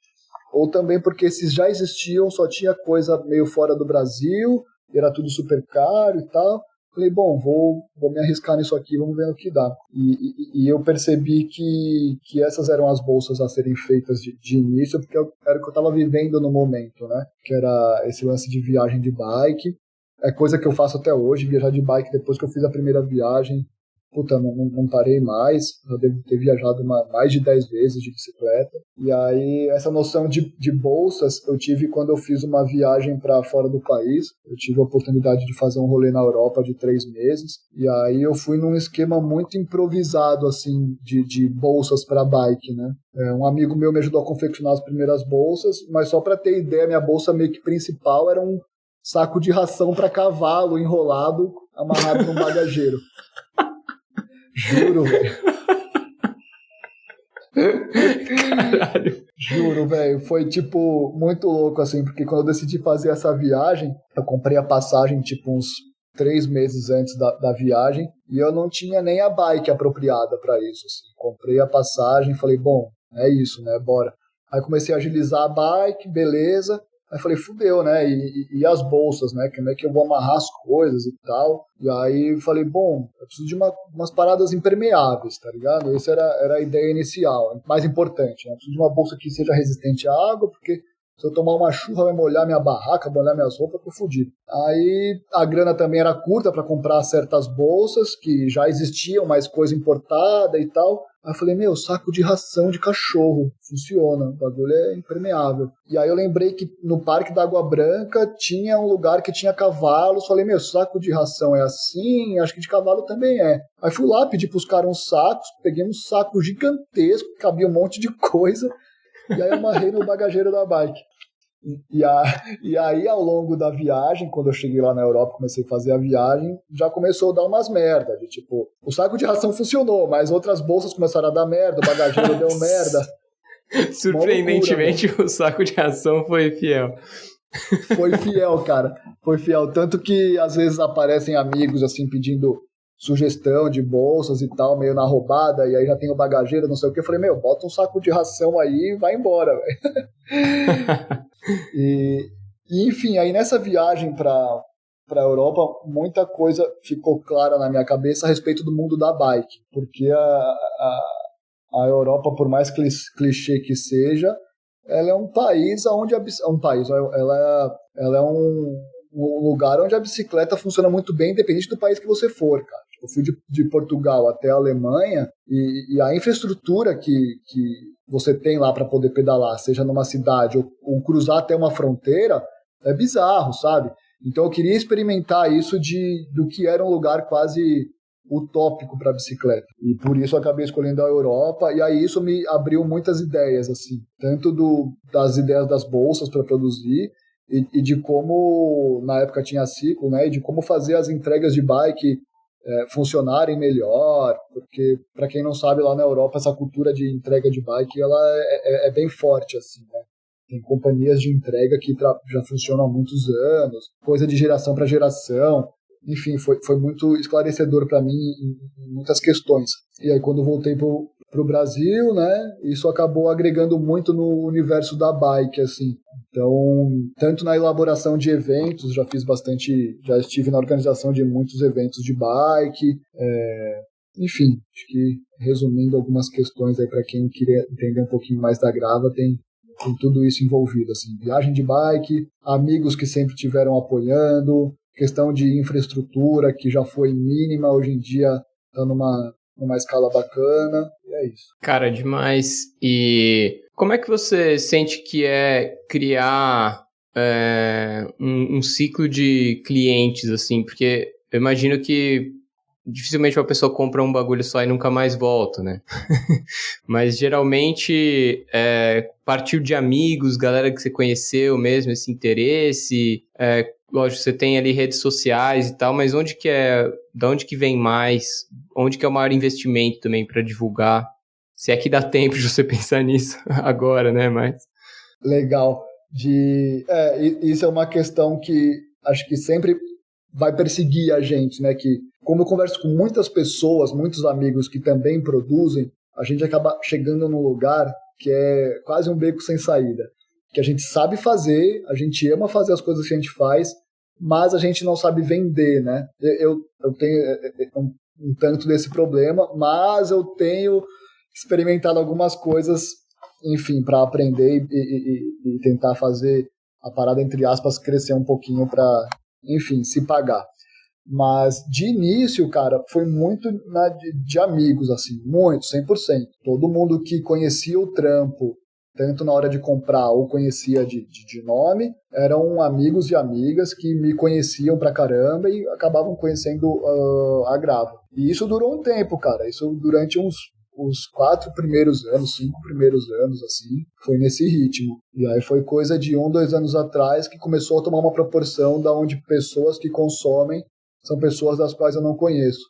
B: ou também porque esses já existiam, só tinha coisa meio fora do Brasil, era tudo super caro e tal. Falei, bom, vou me arriscar nisso aqui, vamos ver o que dá. E eu percebi que essas eram as bolsas a serem feitas de início, porque era o que eu estava vivendo no momento, né? Que era esse lance de viagem de bike. É coisa que eu faço até hoje, viajar de bike depois que eu fiz a primeira viagem. Puta, não parei mais, eu devo ter viajado mais de 10 vezes de bicicleta. E aí, essa noção de bolsas eu tive quando eu fiz uma viagem para fora do país. Eu tive a oportunidade de fazer um rolê na Europa de 3 meses. E aí eu fui num esquema muito improvisado, assim, de bolsas para bike, né? Um amigo meu me ajudou a confeccionar as primeiras bolsas, mas só para ter ideia, minha bolsa meio que principal era um saco de ração para cavalo enrolado, amarrado num bagageiro. Juro, velho.
A: Caralho.
B: Juro, velho. Foi, tipo, muito louco, assim, porque quando eu decidi fazer essa viagem, eu comprei a passagem, tipo, uns 3 meses antes da viagem, e eu não tinha nem a bike apropriada pra isso, assim. Comprei a passagem, falei, bom, é isso, né, bora. Aí comecei a agilizar a bike, beleza. Aí falei, fudeu, né? E as bolsas, né? Como é que eu vou amarrar as coisas e tal? E aí falei, bom, eu preciso de umas paradas impermeáveis, tá ligado? Essa era a ideia inicial, mais importante, né? Eu preciso de uma bolsa que seja resistente à água, porque se eu tomar uma chuva vai molhar minha barraca, molhar minhas roupas, eu tô fudido. Aí a grana também era curta para comprar certas bolsas que já existiam, mas coisa importada e tal. Aí eu falei, meu, saco de ração de cachorro, funciona, o bagulho é impermeável. E aí eu lembrei que no Parque da Água Branca tinha um lugar que tinha cavalos, falei, meu, saco de ração é assim, acho que de cavalo também é. Aí fui lá, pedi pros caras uns sacos, peguei um saco gigantesco, cabia um monte de coisa, e aí amarrei no bagageiro da bike. E aí, ao longo da viagem, quando eu cheguei lá na Europa, comecei a fazer a viagem, já começou a dar umas merda. De, tipo, o saco de ração funcionou, mas outras bolsas começaram a dar merda, o bagageiro deu merda.
A: Surpreendentemente, loucura, o saco de ração foi fiel.
B: Foi fiel, cara. Foi fiel. Tanto que, às vezes, aparecem amigos, assim, pedindo sugestão de bolsas e tal, meio na roubada, e aí já tem o bagageiro, não sei o que. Eu falei, meu, bota um saco de ração aí e vai embora, velho. Enfim, aí nessa viagem para Europa, muita coisa ficou clara na minha cabeça a respeito do mundo da bike, porque a Europa, por mais clichê que seja, ela é um país onde ela é um lugar onde a bicicleta funciona muito bem, independente do país que você for, cara. Eu fui de Portugal até a Alemanha e a infraestrutura que você tem lá para poder pedalar, seja numa cidade ou cruzar até uma fronteira, é bizarro, sabe? Então eu queria experimentar isso do que era um lugar quase utópico para bicicleta. E por isso eu acabei escolhendo a Europa, e aí isso me abriu muitas ideias, assim, tanto das ideias das bolsas para produzir, e de como, na época tinha ciclo, né, e de como fazer as entregas de bike funcionarem melhor, porque, para quem não sabe, lá na Europa essa cultura de entrega de bike ela é bem forte, assim, né? Tem companhias de entrega que já funcionam há muitos anos, coisa de geração para geração. Enfim, foi muito esclarecedor para mim em muitas questões. E aí, quando voltei pro Brasil, né, isso acabou agregando muito no universo da bike, assim. Então, tanto na elaboração de eventos, já estive na organização de muitos eventos de bike, enfim, acho que resumindo algumas questões aí para quem queria entender um pouquinho mais da Grava, tem tudo isso envolvido, assim, viagem de bike, amigos que sempre estiveram apoiando, questão de infraestrutura que já foi mínima, hoje em dia está numa escala bacana, e é isso.
A: Cara, demais. E como é que você sente que é criar um ciclo de clientes, assim? Porque eu imagino que dificilmente uma pessoa compra um bagulho só e nunca mais volta, né? Mas geralmente partiu de amigos, galera que você conheceu mesmo, esse interesse. Lógico, você tem ali redes sociais e tal, mas da onde que vem mais? Onde que é o maior investimento também para divulgar? Se é que dá tempo de você pensar nisso agora, né? Mas...
B: Legal. Isso é uma questão que acho que sempre vai perseguir a gente, né? Que como eu converso com muitas pessoas, muitos amigos que também produzem, a gente acaba chegando num lugar que é quase um beco sem saída. Que a gente sabe fazer, a gente ama fazer as coisas que a gente faz, mas a gente não sabe vender, né? Eu tenho um tanto desse problema, mas eu tenho experimentado algumas coisas, enfim, para aprender e tentar fazer a parada, entre aspas, crescer um pouquinho para, enfim, se pagar. Mas de início, cara, foi muito de amigos, assim, muito, 100%. Todo mundo que conhecia o trampo, tanto na hora de comprar ou conhecia de nome, eram amigos e amigas que me conheciam pra caramba e acabavam conhecendo a Grava. E isso durou um tempo, cara. Isso durante os 4 primeiros anos, 5 primeiros anos, assim, foi nesse ritmo. E aí foi coisa de 1, 2 anos atrás que começou a tomar uma proporção da onde pessoas que consomem são pessoas das quais eu não conheço.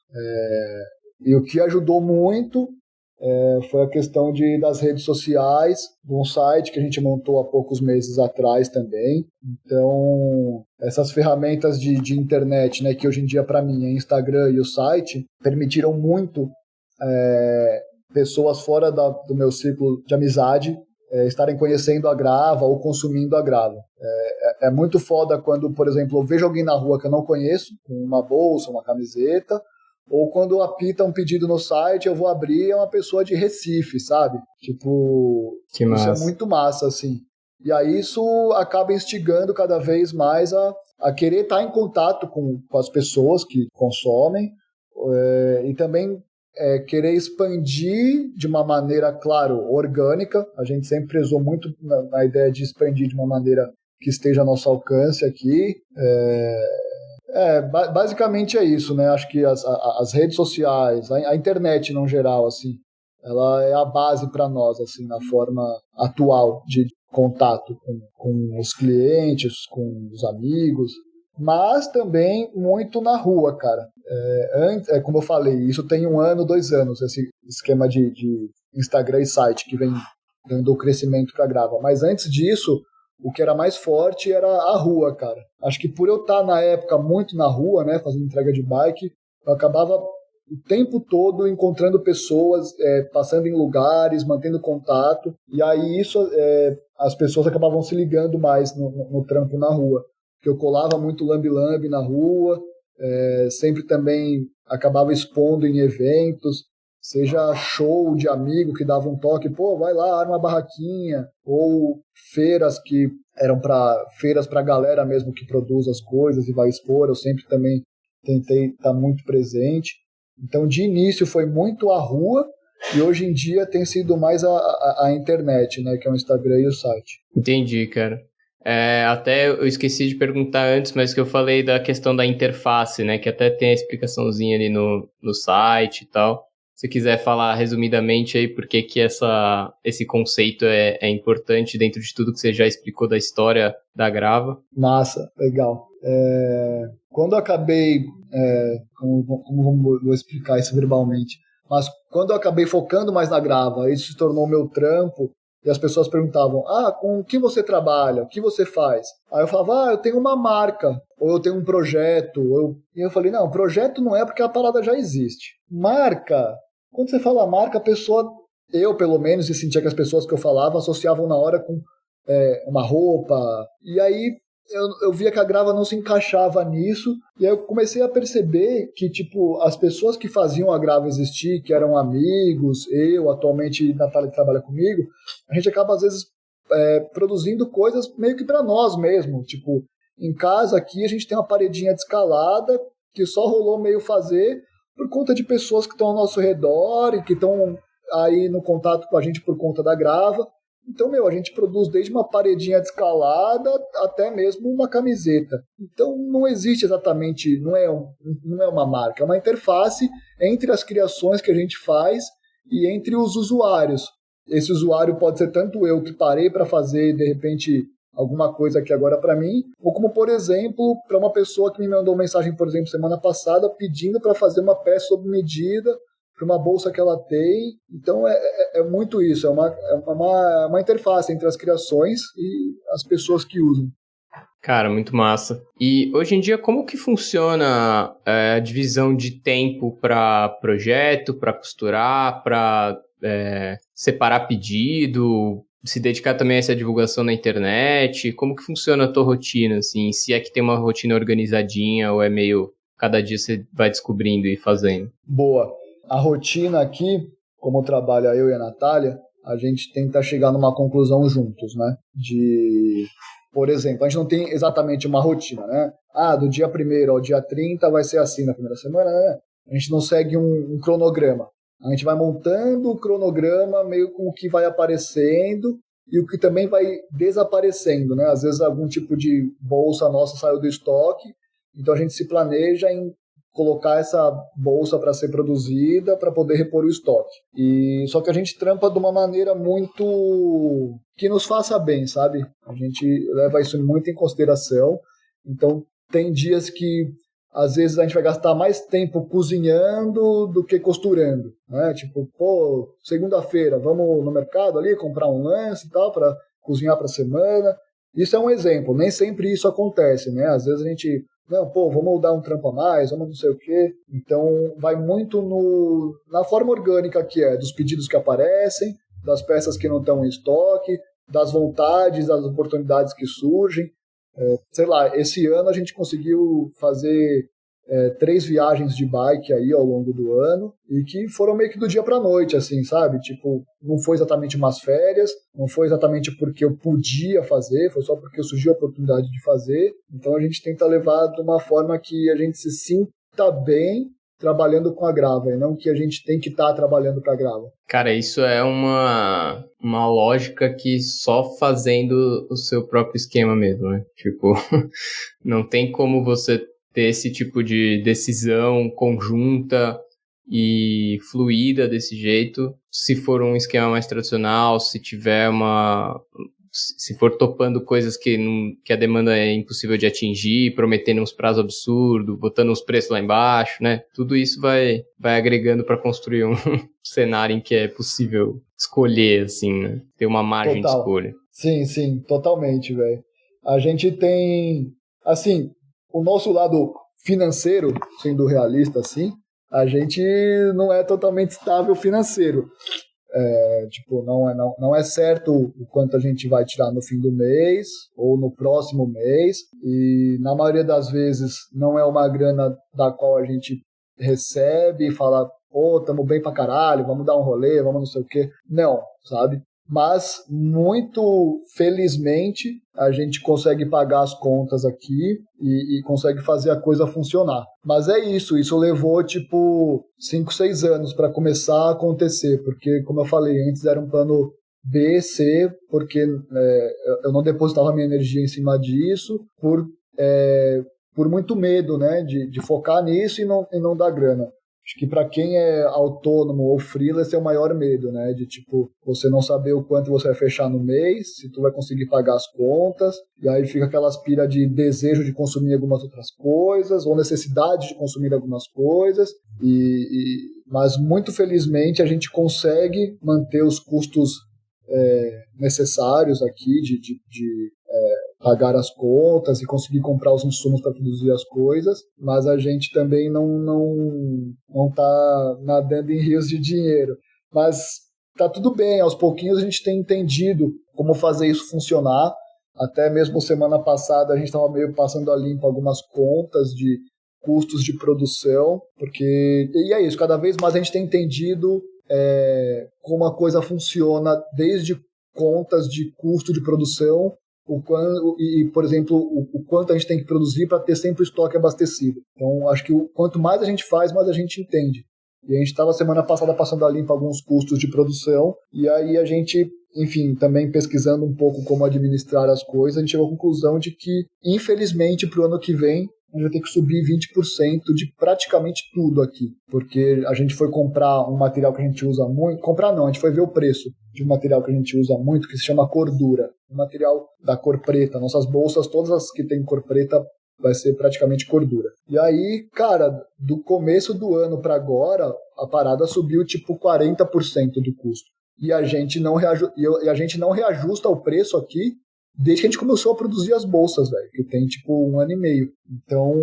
B: E o que ajudou muito foi a questão das redes sociais, de um site que a gente montou há poucos meses atrás também. Então, essas ferramentas de internet, né, que hoje em dia para mim é Instagram e o site, permitiram muito pessoas fora do meu ciclo de amizade estarem conhecendo a Grava ou consumindo a Grava. É muito foda quando, por exemplo, eu vejo alguém na rua que eu não conheço, com uma bolsa, uma camiseta, ou quando apita um pedido no site, eu vou abrir, é uma pessoa de Recife, sabe? Tipo,
A: que massa.
B: Isso é muito massa, assim. E aí isso acaba instigando cada vez mais a querer estar em contato com as pessoas que consomem e também querer expandir de uma maneira, claro, orgânica. A gente sempre prezou muito na ideia de expandir de uma maneira que esteja ao nosso alcance aqui. Basicamente é isso, né? Acho que as redes sociais, a internet no geral, assim, ela é a base para nós, assim, na forma atual de contato com os clientes, com os amigos, mas também muito na rua, cara. Como eu falei, isso tem 1 ano, 2 anos, esse esquema de Instagram e site que vem dando o crescimento para a Grava. Mas antes disso, o que era mais forte era a rua, cara. Acho que por eu estar na época muito na rua, né, fazendo entrega de bike, eu acabava o tempo todo encontrando pessoas, passando em lugares, mantendo contato, e aí isso as pessoas acabavam se ligando mais no trampo na rua. Porque eu colava muito lambe-lambe na rua, sempre também acabava expondo em eventos, seja show de amigo que dava um toque, pô, vai lá, arma uma barraquinha, ou feiras que eram feiras para a galera mesmo que produz as coisas e vai expor, eu sempre também tentei estar muito presente. Então, de início foi muito a rua e hoje em dia tem sido mais a internet, né, que é o Instagram e o site.
A: Entendi, cara. Até eu esqueci de perguntar antes, mas que eu falei da questão da interface, né, que até tem a explicaçãozinha ali no site e tal. Se quiser falar resumidamente aí por que esse conceito é importante dentro de tudo que você já explicou da história da Grava.
B: Massa, legal. Quando eu acabei, como vou explicar isso verbalmente, mas quando eu acabei focando mais na Grava, isso se tornou meu trampo, e as pessoas perguntavam, com o que você trabalha, o que você faz? Aí eu falava, eu tenho uma marca, ou eu tenho um projeto, e eu falei, não, projeto não é porque a parada já existe. Marca, quando você fala marca, a pessoa, eu pelo menos, e sentia que as pessoas que eu falava associavam na hora com uma roupa, e aí eu via que a Grava não se encaixava nisso, e aí eu comecei a perceber que, tipo, as pessoas que faziam a Grava existir, que eram amigos, atualmente, Natália que trabalha comigo, a gente acaba, às vezes, produzindo coisas meio que para nós mesmo. Tipo, em casa aqui a gente tem uma paredinha de escalada que só rolou meio fazer por conta de pessoas que estão ao nosso redor e que estão aí no contato com a gente por conta da Grava. Então, a gente produz desde uma paredinha de escalada até mesmo uma camiseta. Então, não existe exatamente, não é uma marca, é uma interface entre as criações que a gente faz e entre os usuários. Esse usuário pode ser tanto eu que parei para fazer, de repente, alguma coisa aqui agora para mim, ou como, por exemplo, para uma pessoa que me mandou mensagem, por exemplo, semana passada, pedindo para fazer uma peça sob medida, para uma bolsa que ela tem. Então é muito isso, é uma interface entre as criações e as pessoas que usam.
A: Cara, muito massa. E hoje em dia, como que funciona a divisão de tempo para projeto, para costurar, para separar pedido, se dedicar também a essa divulgação na internet? Como que funciona a tua rotina, assim? Se é que tem uma rotina organizadinha ou é meio cada dia você vai descobrindo e fazendo?
B: Boa. A rotina aqui, como trabalha eu e a Natália, a gente tenta chegar numa conclusão juntos, né? Por exemplo, a gente não tem exatamente uma rotina, né? Do dia 1º ao dia 30 vai ser assim na primeira semana, né? A gente não segue um cronograma. A gente vai montando o cronograma meio com o que vai aparecendo e o que também vai desaparecendo, né? Às vezes algum tipo de bolsa nossa saiu do estoque, então a gente se planeja em colocar essa bolsa para ser produzida para poder repor o estoque. Só que a gente trampa de uma maneira muito que nos faça bem, sabe? A gente leva isso muito em consideração. Então tem dias que às vezes a gente vai gastar mais tempo cozinhando do que costurando, né? Tipo, segunda-feira vamos no mercado ali comprar um lance e tal para cozinhar para a semana. Isso é um exemplo, nem sempre isso acontece, né? Às vezes a gente vamos dar um trampo a mais, vamos não sei o quê. Então, vai muito na forma orgânica que é, dos pedidos que aparecem, das peças que não estão em estoque, das vontades, das oportunidades que surgem. Sei lá, esse ano a gente conseguiu fazer 3 viagens de bike aí ao longo do ano e que foram meio que do dia pra noite, assim, sabe? Tipo, não foi exatamente umas férias, não foi exatamente porque eu podia fazer, foi só porque surgiu a oportunidade de fazer. Então a gente tenta levar de uma forma que a gente se sinta bem trabalhando com a Grava e não que a gente tem que estar trabalhando para a Grava.
A: Cara, isso é uma lógica que só fazendo o seu próprio esquema mesmo, né? Tipo, não tem como você ter esse tipo de decisão conjunta e fluida desse jeito, se for um esquema mais tradicional, se for topando coisas que a demanda é impossível de atingir, prometendo uns prazos absurdos, botando os preços lá embaixo, né? Tudo isso vai agregando para construir um cenário em que é possível escolher, assim, né? Ter uma margem de escolha.
B: Sim, totalmente, velho. A gente tem, assim, o nosso lado financeiro, sendo realista, assim, a gente não é totalmente estável financeiro. Não é certo o quanto a gente vai tirar no fim do mês ou no próximo mês, e na maioria das vezes não é uma grana da qual a gente recebe e fala, tamo bem pra caralho, vamos dar um rolê, vamos não sei o quê. Não, sabe? Mas, muito felizmente, a gente consegue pagar as contas aqui e consegue fazer a coisa funcionar. Mas é isso levou, 5, 6 anos para começar a acontecer, porque, como eu falei, antes era um plano B, C, porque eu não depositava minha energia em cima disso, por muito medo, né, de focar nisso e não dar grana. Acho que para quem é autônomo ou freelancer é o maior medo, né? De você não saber o quanto você vai fechar no mês, se tu vai conseguir pagar as contas, e aí fica aquela aspira de desejo de consumir algumas outras coisas, ou necessidade de consumir algumas coisas, mas muito felizmente a gente consegue manter os custos necessários aqui de pagar as contas e conseguir comprar os insumos para produzir as coisas, mas a gente também não tá nadando em rios de dinheiro. Mas tá tudo bem, aos pouquinhos a gente tem entendido como fazer isso funcionar. Até mesmo semana passada a gente estava meio passando a limpo algumas contas de custos de produção, e é isso, cada vez mais a gente tem entendido como a coisa funciona, desde contas de custo de produção, por exemplo, o quanto a gente tem que produzir para ter sempre o estoque abastecido. Então, acho que quanto mais a gente faz, mais a gente entende. E a gente estava semana passada passando a limpo alguns custos de produção, e aí a gente, enfim, também pesquisando um pouco como administrar as coisas, a gente chegou à conclusão de que, infelizmente, para o ano que vem, a gente vai ter que subir 20% de praticamente tudo aqui, porque a gente foi comprar um material que a gente usa muito, a gente foi ver o preço de um material que a gente usa muito, que se chama cordura, um material da cor preta. Nossas bolsas, todas as que tem cor preta, vai ser praticamente cordura. E aí, cara, do começo do ano para agora, a parada subiu 40% do custo. E a gente não reajusta o preço aqui desde que a gente começou a produzir as bolsas, velho, que tem 1 ano e meio. Então,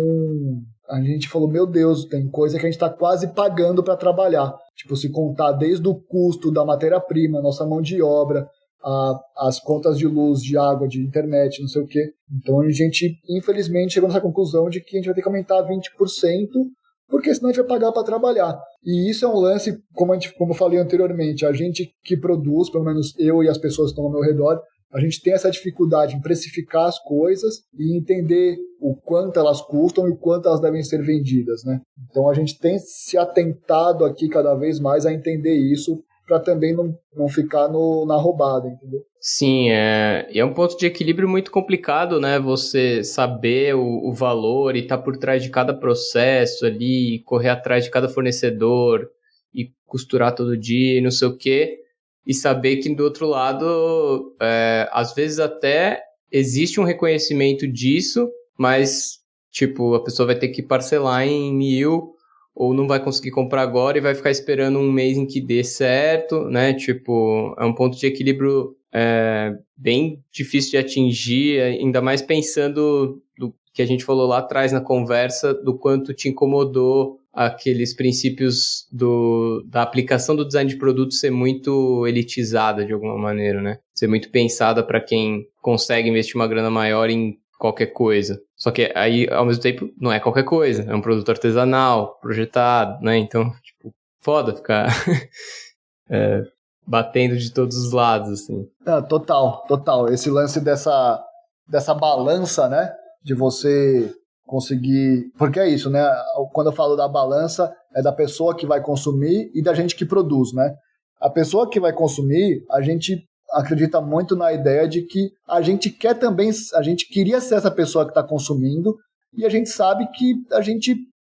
B: a gente falou, meu Deus, tem coisa que a gente tá quase pagando para trabalhar. Se contar desde o custo da matéria-prima, nossa mão de obra, as contas de luz, de água, de internet, não sei o quê. Então a gente, infelizmente, chegou nessa conclusão de que a gente vai ter que aumentar 20%, porque senão a gente vai pagar para trabalhar. E isso é um lance, como eu falei anteriormente, a gente que produz, pelo menos eu e as pessoas que estão ao meu redor, a gente tem essa dificuldade em precificar as coisas e entender o quanto elas custam e o quanto elas devem ser vendidas, né? Então a gente tem se atentado aqui cada vez mais a entender isso para também não ficar na roubada, entendeu?
A: Sim, e é um ponto de equilíbrio muito complicado, né? Você saber o valor e estar por trás de cada processo ali, correr atrás de cada fornecedor e costurar todo dia e não sei o quê. E saber que do outro lado, às vezes até existe um reconhecimento disso, mas, tipo, a pessoa vai ter que parcelar em 1.000 ou não vai conseguir comprar agora e vai ficar esperando um mês em que dê certo, né? Tipo, é um ponto de equilíbrio bem difícil de atingir, ainda mais pensando do que a gente falou lá atrás na conversa, do quanto te incomodou aqueles princípios da aplicação do design de produto ser muito elitizada de alguma maneira, né? Ser muito pensada para quem consegue investir uma grana maior em qualquer coisa. Só que aí, ao mesmo tempo, não é qualquer coisa. É um produto artesanal, projetado, né? Então, tipo, foda ficar batendo de todos os lados, assim.
B: Total. Esse lance dessa balança, né? De você conseguir... Porque é isso, né? Quando eu falo da balança, é da pessoa que vai consumir e da gente que produz, né? A pessoa que vai consumir, a gente acredita muito na ideia de que a gente quer também... A gente queria ser essa pessoa que está consumindo e a gente sabe que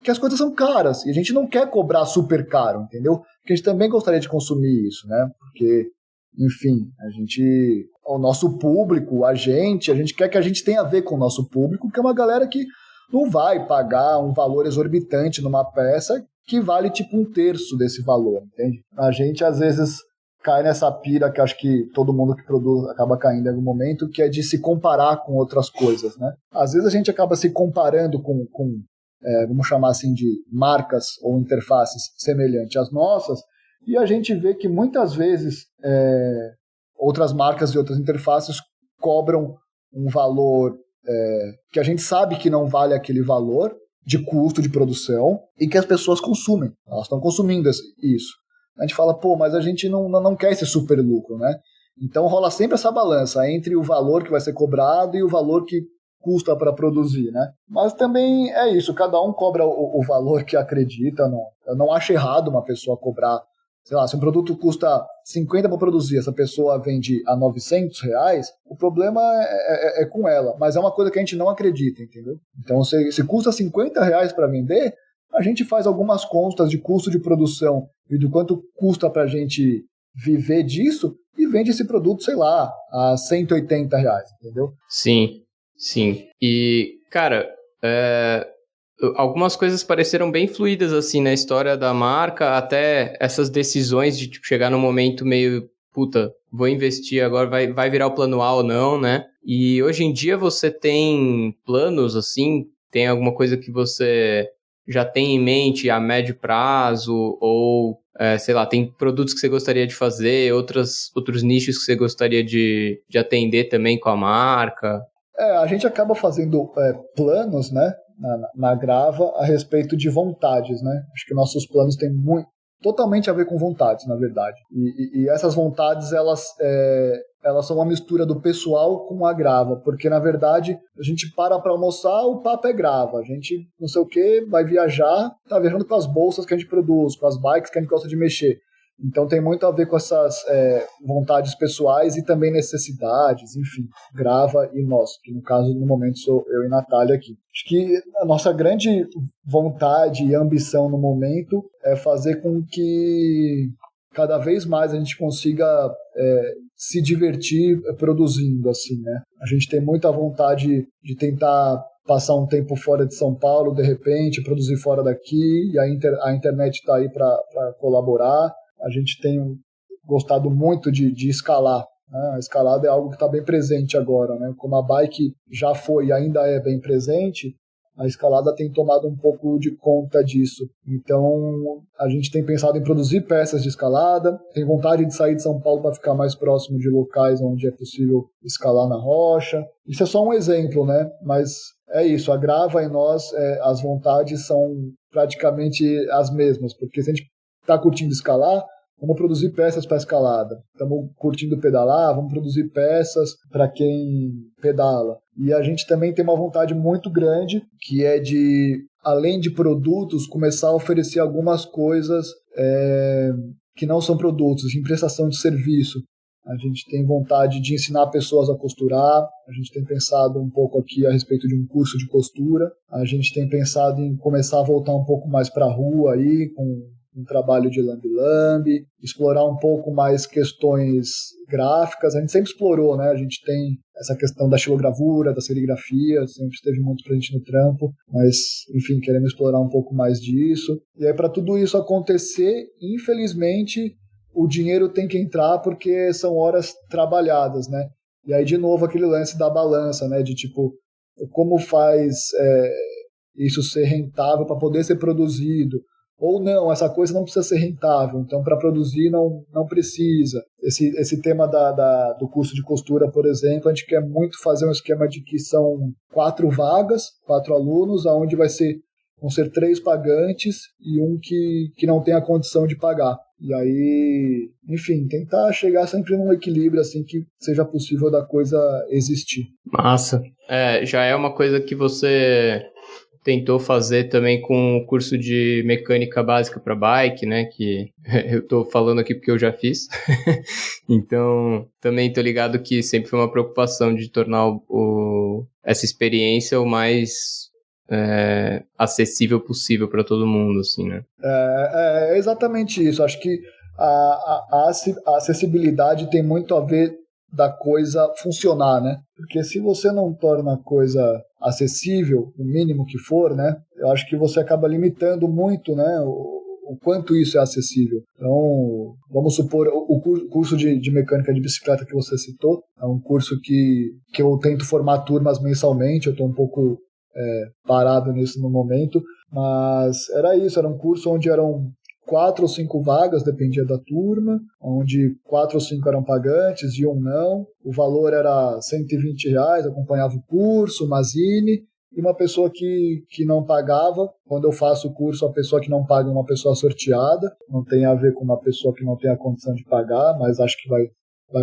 B: as coisas são caras e a gente não quer cobrar super caro, entendeu? Porque a gente também gostaria de consumir isso, né? Porque, enfim, o nosso público, a gente quer que a gente tenha a ver com o nosso público, que é uma galera que não vai pagar um valor exorbitante numa peça que vale tipo 1/3 desse valor, entende? A gente, às vezes, cai nessa pira que acho que todo mundo que produz acaba caindo em algum momento, que é de se comparar com outras coisas, né? Às vezes a gente acaba se comparando com vamos chamar assim de marcas ou interfaces semelhantes às nossas, e a gente vê que muitas vezes outras marcas e outras interfaces cobram um valor que a gente sabe que não vale aquele valor de custo de produção e que as pessoas consumem, elas estão consumindo isso. A gente fala, pô, mas a gente não quer esse super lucro, né? Então rola sempre essa balança entre o valor que vai ser cobrado e o valor que custa para produzir, né? Mas também é isso, cada um cobra o valor que acredita. Eu não acho errado uma pessoa cobrar, sei lá, se um produto custa 50 para produzir, essa pessoa vende a R$900, o problema é com ela, mas é uma coisa que a gente não acredita, entendeu? Então, se custa R$50 para vender, a gente faz algumas contas de custo de produção e do quanto custa para a gente viver disso e vende esse produto, sei lá, a R$180, entendeu?
A: Sim. E, cara, algumas coisas pareceram bem fluídas, assim, na história da marca, até essas decisões de tipo, chegar num momento meio, puta, vou investir agora, vai virar o plano A ou não, né? E hoje em dia você tem planos, assim, tem alguma coisa que você já tem em mente a médio prazo, ou, sei lá, tem produtos que você gostaria de fazer, outros nichos que você gostaria de atender também com a marca?
B: A gente acaba fazendo planos, né, na Grava a respeito de vontades, né? Acho que nossos planos têm totalmente a ver com vontades, na verdade. E essas vontades, elas são uma mistura do pessoal com a Grava, porque, na verdade, a gente para almoçar, o papo é Grava. A gente, não sei o que, vai viajar, tá viajando com as bolsas que a gente produz, com as bikes que a gente gosta de mexer. Então tem muito a ver com essas vontades pessoais e também necessidades, enfim, Grava e nós, que no caso, no momento, sou eu e Natália aqui. Acho que a nossa grande vontade e ambição no momento é fazer com que cada vez mais a gente consiga se divertir produzindo, assim, né? A gente tem muita vontade de tentar passar um tempo fora de São Paulo, de repente, produzir fora daqui, e a internet está aí para colaborar. A gente tem gostado muito de escalar, né? A escalada é algo que está bem presente agora, né? Como a bike já foi e ainda é bem presente, a escalada tem tomado um pouco de conta disso. Então, a gente tem pensado em produzir peças de escalada, tem vontade de sair de São Paulo para ficar mais próximo de locais onde é possível escalar na rocha. Isso é só um exemplo, né? Mas é isso, a Grava e nós, as vontades são praticamente as mesmas, porque se a gente está curtindo escalar, vamos produzir peças para escalada. Estamos curtindo pedalar, vamos produzir peças para quem pedala. E a gente também tem uma vontade muito grande, que é de, além de produtos, começar a oferecer algumas coisas que não são produtos, em prestação de serviço. A gente tem vontade de ensinar pessoas a costurar, a gente tem pensado um pouco aqui a respeito de um curso de costura, a gente tem pensado em começar a voltar um pouco mais para a rua aí, com um trabalho de lambe-lambe, explorar um pouco mais questões gráficas. A gente sempre explorou, né? A gente tem essa questão da xilogravura, da serigrafia, sempre esteve muito presente no trampo, mas, enfim, queremos explorar um pouco mais disso. E aí, para tudo isso acontecer, infelizmente, o dinheiro tem que entrar porque são horas trabalhadas, né? E aí, de novo, aquele lance da balança, né? De, tipo, como faz isso ser rentável para poder ser produzido? Ou não, essa coisa não precisa ser rentável, então para produzir não precisa. Esse tema do curso de costura, por exemplo, a gente quer muito fazer um esquema de que são 4 vagas, 4 alunos, onde vão ser 3 pagantes e um que não tem a condição de pagar. E aí, enfim, tentar chegar sempre num equilíbrio assim que seja possível da coisa existir.
A: Massa. Já é uma coisa que você tentou fazer também com o curso de mecânica básica para bike, né, que eu tô falando aqui porque eu já fiz. Então, também tô ligado que sempre foi uma preocupação de tornar essa experiência o mais acessível possível para todo mundo, assim, né?
B: É exatamente isso. Acho que a acessibilidade tem muito a ver da coisa funcionar, né? Porque se você não torna a coisa acessível, o mínimo que for, né? Eu acho que você acaba limitando muito, né? O quanto isso é acessível. Então, vamos supor, o curso de mecânica de bicicleta que você citou, é um curso que eu tento formar turmas mensalmente, eu estou um pouco parado nisso no momento, mas era isso, era um curso onde eram 4 ou 5 vagas, dependia da turma, onde 4 ou 5 eram pagantes e um não. O valor era R$120, acompanhava o curso, o Mazine, e uma pessoa que não pagava. Quando eu faço o curso, a pessoa que não paga é uma pessoa sorteada, não tem a ver com uma pessoa que não tem a condição de pagar, mas acho que vai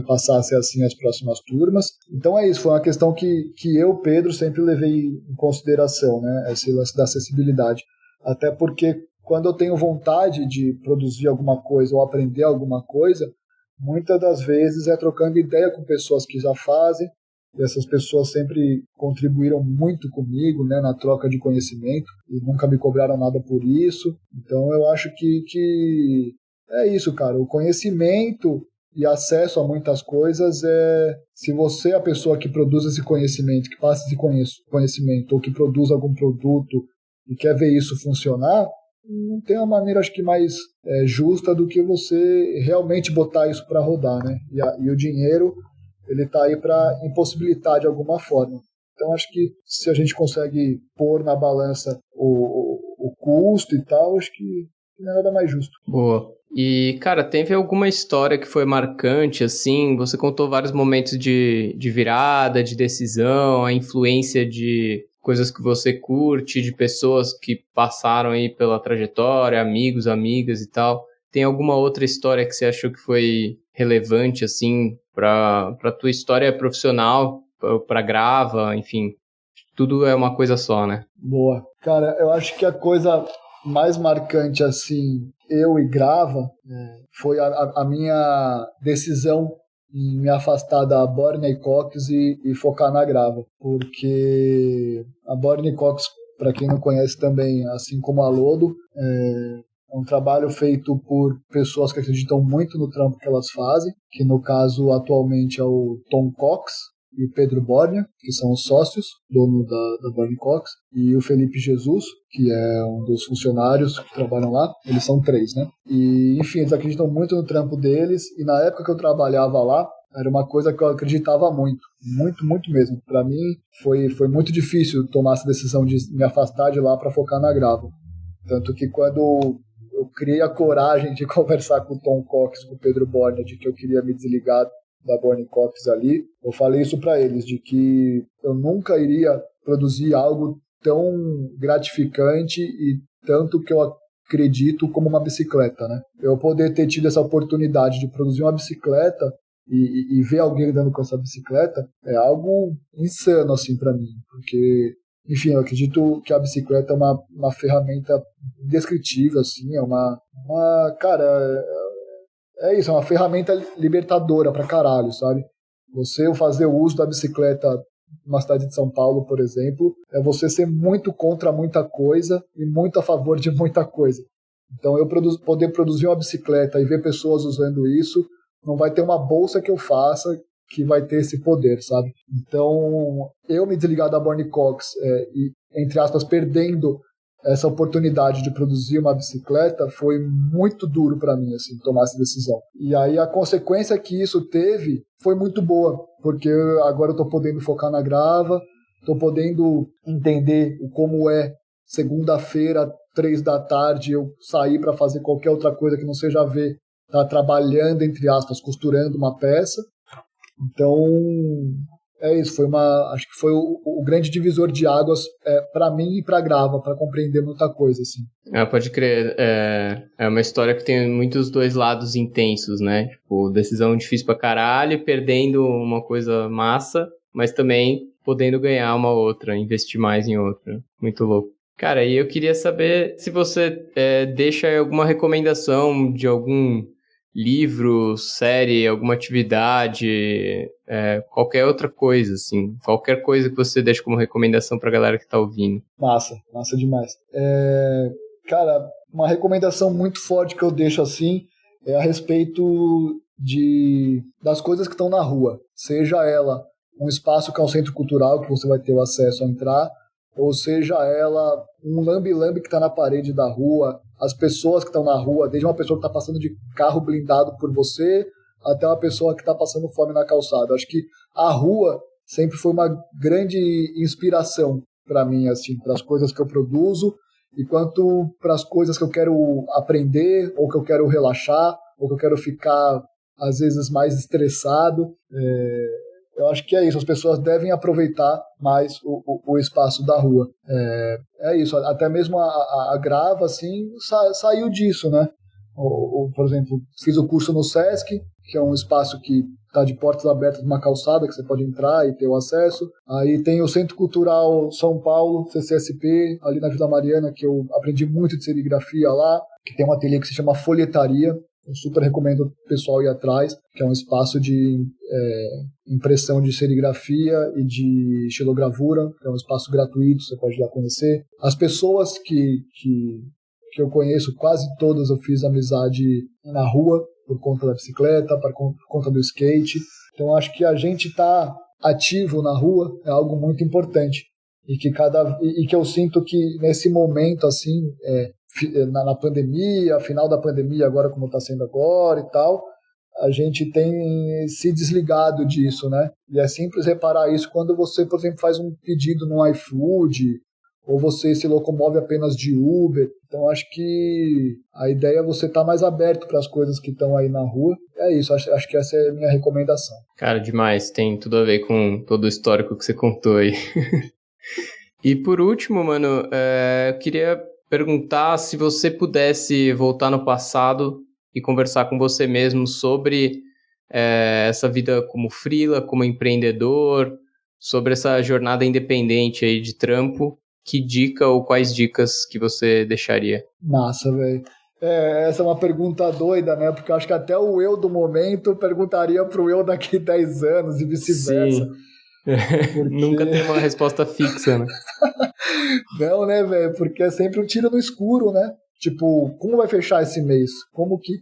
B: passar a ser assim as próximas turmas. Então é isso, foi uma questão que eu, Pedro, sempre levei em consideração, né? Esse lance da acessibilidade. Até porque quando eu tenho vontade de produzir alguma coisa ou aprender alguma coisa, muitas das vezes é trocando ideia com pessoas que já fazem, e essas pessoas sempre contribuíram muito comigo, né, na troca de conhecimento, e nunca me cobraram nada por isso. Então eu acho que é isso, cara. O conhecimento e acesso a muitas coisas se você é a pessoa que produz esse conhecimento, que passa esse conhecimento, ou que produz algum produto e quer ver isso funcionar, não tem uma maneira, acho que mais justa do que você realmente botar isso para rodar, né? E o dinheiro, ele está aí para impossibilitar de alguma forma. Então, acho que se a gente consegue pôr na balança o custo e tal, acho que não é nada mais justo.
A: Boa. E, cara, teve alguma história que foi marcante, assim? Você contou vários momentos de virada, de decisão, a influência de coisas que você curte, de pessoas que passaram aí pela trajetória, amigos, amigas e tal. Tem alguma outra história que você achou que foi relevante, assim, pra tua história profissional, pra Grava, enfim? Tudo é uma coisa só, né?
B: Boa. Cara, eu acho que a coisa mais marcante, assim, eu e Grava, foi a minha decisão em me afastar da Borne Cox e focar na Grava, porque a Borne Cox, para quem não conhece também, assim como a Lodo, é um trabalho feito por pessoas que acreditam muito no trampo que elas fazem, que no caso atualmente é o Tom Cox e o Pedro Borne, que são os sócios, dono da Borne Cox, e o Felipe Jesus, que é um dos funcionários que trabalham lá. Eles são 3, né? E, enfim, eles acreditam muito no trampo deles, e na época que eu trabalhava lá, Era uma coisa que eu acreditava muito, muito, muito mesmo. Para mim, foi muito difícil tomar essa decisão de me afastar de lá para focar na grava. Tanto que quando eu criei a coragem de conversar com o Tom Cox, com o Pedro Borna, de que eu queria me desligar da Born Cox ali, eu falei isso para eles, de que eu nunca iria produzir algo tão gratificante e tanto que eu acredito como uma bicicleta, né? Eu poder ter tido essa oportunidade de produzir uma bicicleta e ver alguém lidando com essa bicicleta é algo insano, assim, para mim, porque, enfim, eu acredito que a bicicleta é uma ferramenta indescritível, assim, cara, é isso, é uma ferramenta libertadora pra caralho, sabe? Você fazer o uso da bicicleta numa cidade de São Paulo, por exemplo, é você ser muito contra muita coisa e muito a favor de muita coisa. Então, poder produzir uma bicicleta e ver pessoas usando isso, não vai ter uma bolsa que eu faça que vai ter esse poder, sabe? Então, eu me desligar da Born Cox e, entre aspas, perdendo essa oportunidade de produzir uma bicicleta foi muito duro para mim, assim, tomar essa decisão. E aí a consequência que isso teve foi muito boa, porque agora eu tô podendo focar na grava, tô podendo entender como é segunda-feira, 3 da tarde, eu sair para fazer qualquer outra coisa que não seja ver, tá trabalhando, entre aspas, costurando uma peça. Então, é isso, acho que foi o grande divisor de águas para mim e para Grava, para compreender muita coisa, assim.
A: Pode crer, é uma história que tem muitos dois lados intensos, né? Tipo, decisão difícil pra caralho, perdendo uma coisa massa, mas também podendo ganhar uma outra, investir mais em outra. Muito louco. Cara, e eu queria saber se você deixa alguma recomendação de algum livro, série, alguma atividade, qualquer outra coisa, assim. Qualquer coisa que você deixe como recomendação pra galera que tá ouvindo.
B: Massa demais. Cara, uma recomendação muito forte que eu deixo assim é a respeito das coisas que estão na rua. Seja ela um espaço que é um centro cultural, que você vai ter o acesso a entrar, ou seja ela um lambe-lambe que está na parede da rua, as pessoas que estão na rua, desde uma pessoa que está passando de carro blindado por você, até uma pessoa que está passando fome na calçada. Acho que a rua sempre foi uma grande inspiração para mim, assim, para as coisas que eu produzo, e quanto para as coisas que eu quero aprender, ou que eu quero relaxar, ou que eu quero ficar, às vezes, mais estressado. Eu acho que é isso, as pessoas devem aproveitar mais o espaço da rua. É isso, até mesmo a Grava, assim, saiu disso, né? Por exemplo, fiz o curso no Sesc, que é um espaço que está de portas abertas numa calçada, que você pode entrar e ter o acesso. Aí tem o Centro Cultural São Paulo, CCSP, ali na Vila Mariana, que eu aprendi muito de serigrafia lá, que tem um ateliê que se chama Folhetaria. Eu super recomendo o pessoal ir atrás, que é um espaço de impressão de serigrafia e de estilogravura, que é um espaço gratuito, você pode ir lá conhecer. As pessoas que eu conheço, quase todas eu fiz amizade na rua, por conta da bicicleta, por conta do skate. Então acho que a gente estar ativo na rua é algo muito importante. E que eu sinto que nesse momento, assim, na pandemia, final da pandemia, agora como está sendo agora e tal, a gente tem se desligado disso, né? E é simples reparar isso quando você, por exemplo, faz um pedido no iFood, ou você se locomove apenas de Uber. Então acho que a ideia é você estar mais aberto para as coisas que estão aí na rua. É isso, acho que essa é a minha recomendação.
A: Cara, demais, tem tudo a ver com todo o histórico que você contou aí. E por último, mano, eu queria perguntar se você pudesse voltar no passado e conversar com você mesmo sobre essa vida como freela, como empreendedor, sobre essa jornada independente aí de trampo. Que dica ou quais dicas que você deixaria?
B: Massa, velho. Essa é uma pergunta doida, né? Porque eu acho que até o eu do momento perguntaria pro eu daqui 10 anos e vice-versa.
A: Sim. Porque... Nunca tem uma resposta fixa, né?
B: Não, né, velho? Porque é sempre um tiro no escuro, né? Tipo, como vai fechar esse mês? Como que...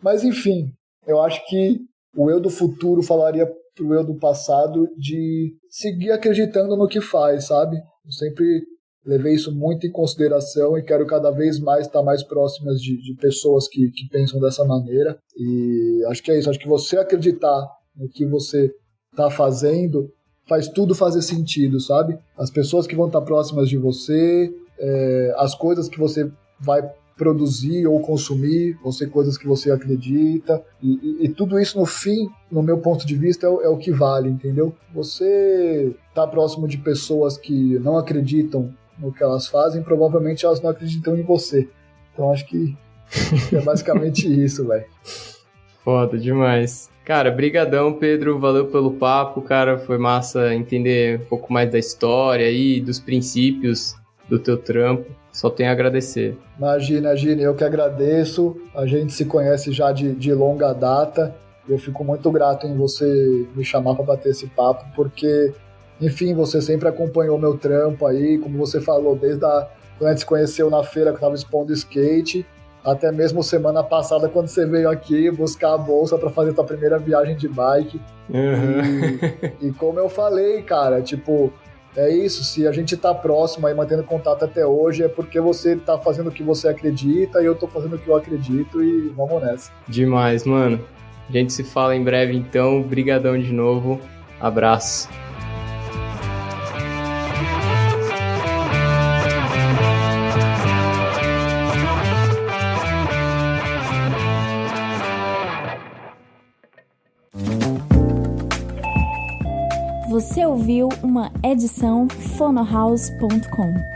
B: Mas, enfim, eu acho que o eu do futuro falaria pro eu do passado de seguir acreditando no que faz, sabe? Eu sempre levei isso muito em consideração e quero cada vez mais estar mais próximas de pessoas que pensam dessa maneira. E acho que é isso. Acho que você acreditar no que você tá fazendo, faz tudo fazer sentido, sabe? As pessoas que vão estar próximas de você, as coisas que você vai produzir ou consumir, vão ser coisas que você acredita, e tudo isso no fim, no meu ponto de vista, é o que vale, entendeu? Você tá próximo de pessoas que não acreditam no que elas fazem, provavelmente elas não acreditam em você. Então acho que é basicamente isso, velho.
A: Foda demais. Cara, brigadão, Pedro, valeu pelo papo, cara, foi massa entender um pouco mais da história e dos princípios do teu trampo, só tenho a agradecer.
B: Imagina, eu que agradeço, a gente se conhece já de longa data, eu fico muito grato em você me chamar para bater esse papo, porque, enfim, você sempre acompanhou meu trampo aí, como você falou, desde quando a gente se conheceu na feira que eu tava expondo skate, até mesmo semana passada, quando você veio aqui buscar a bolsa para fazer tua primeira viagem de bike. E como eu falei, cara, tipo, é isso, se a gente tá próximo aí, mantendo contato até hoje, é porque você tá fazendo o que você acredita e eu tô fazendo o que eu acredito e vamos nessa.
A: Demais, mano. A gente se fala em breve, então. Brigadão de novo. Abraço.
C: Você ouviu uma edição fonohouse.com.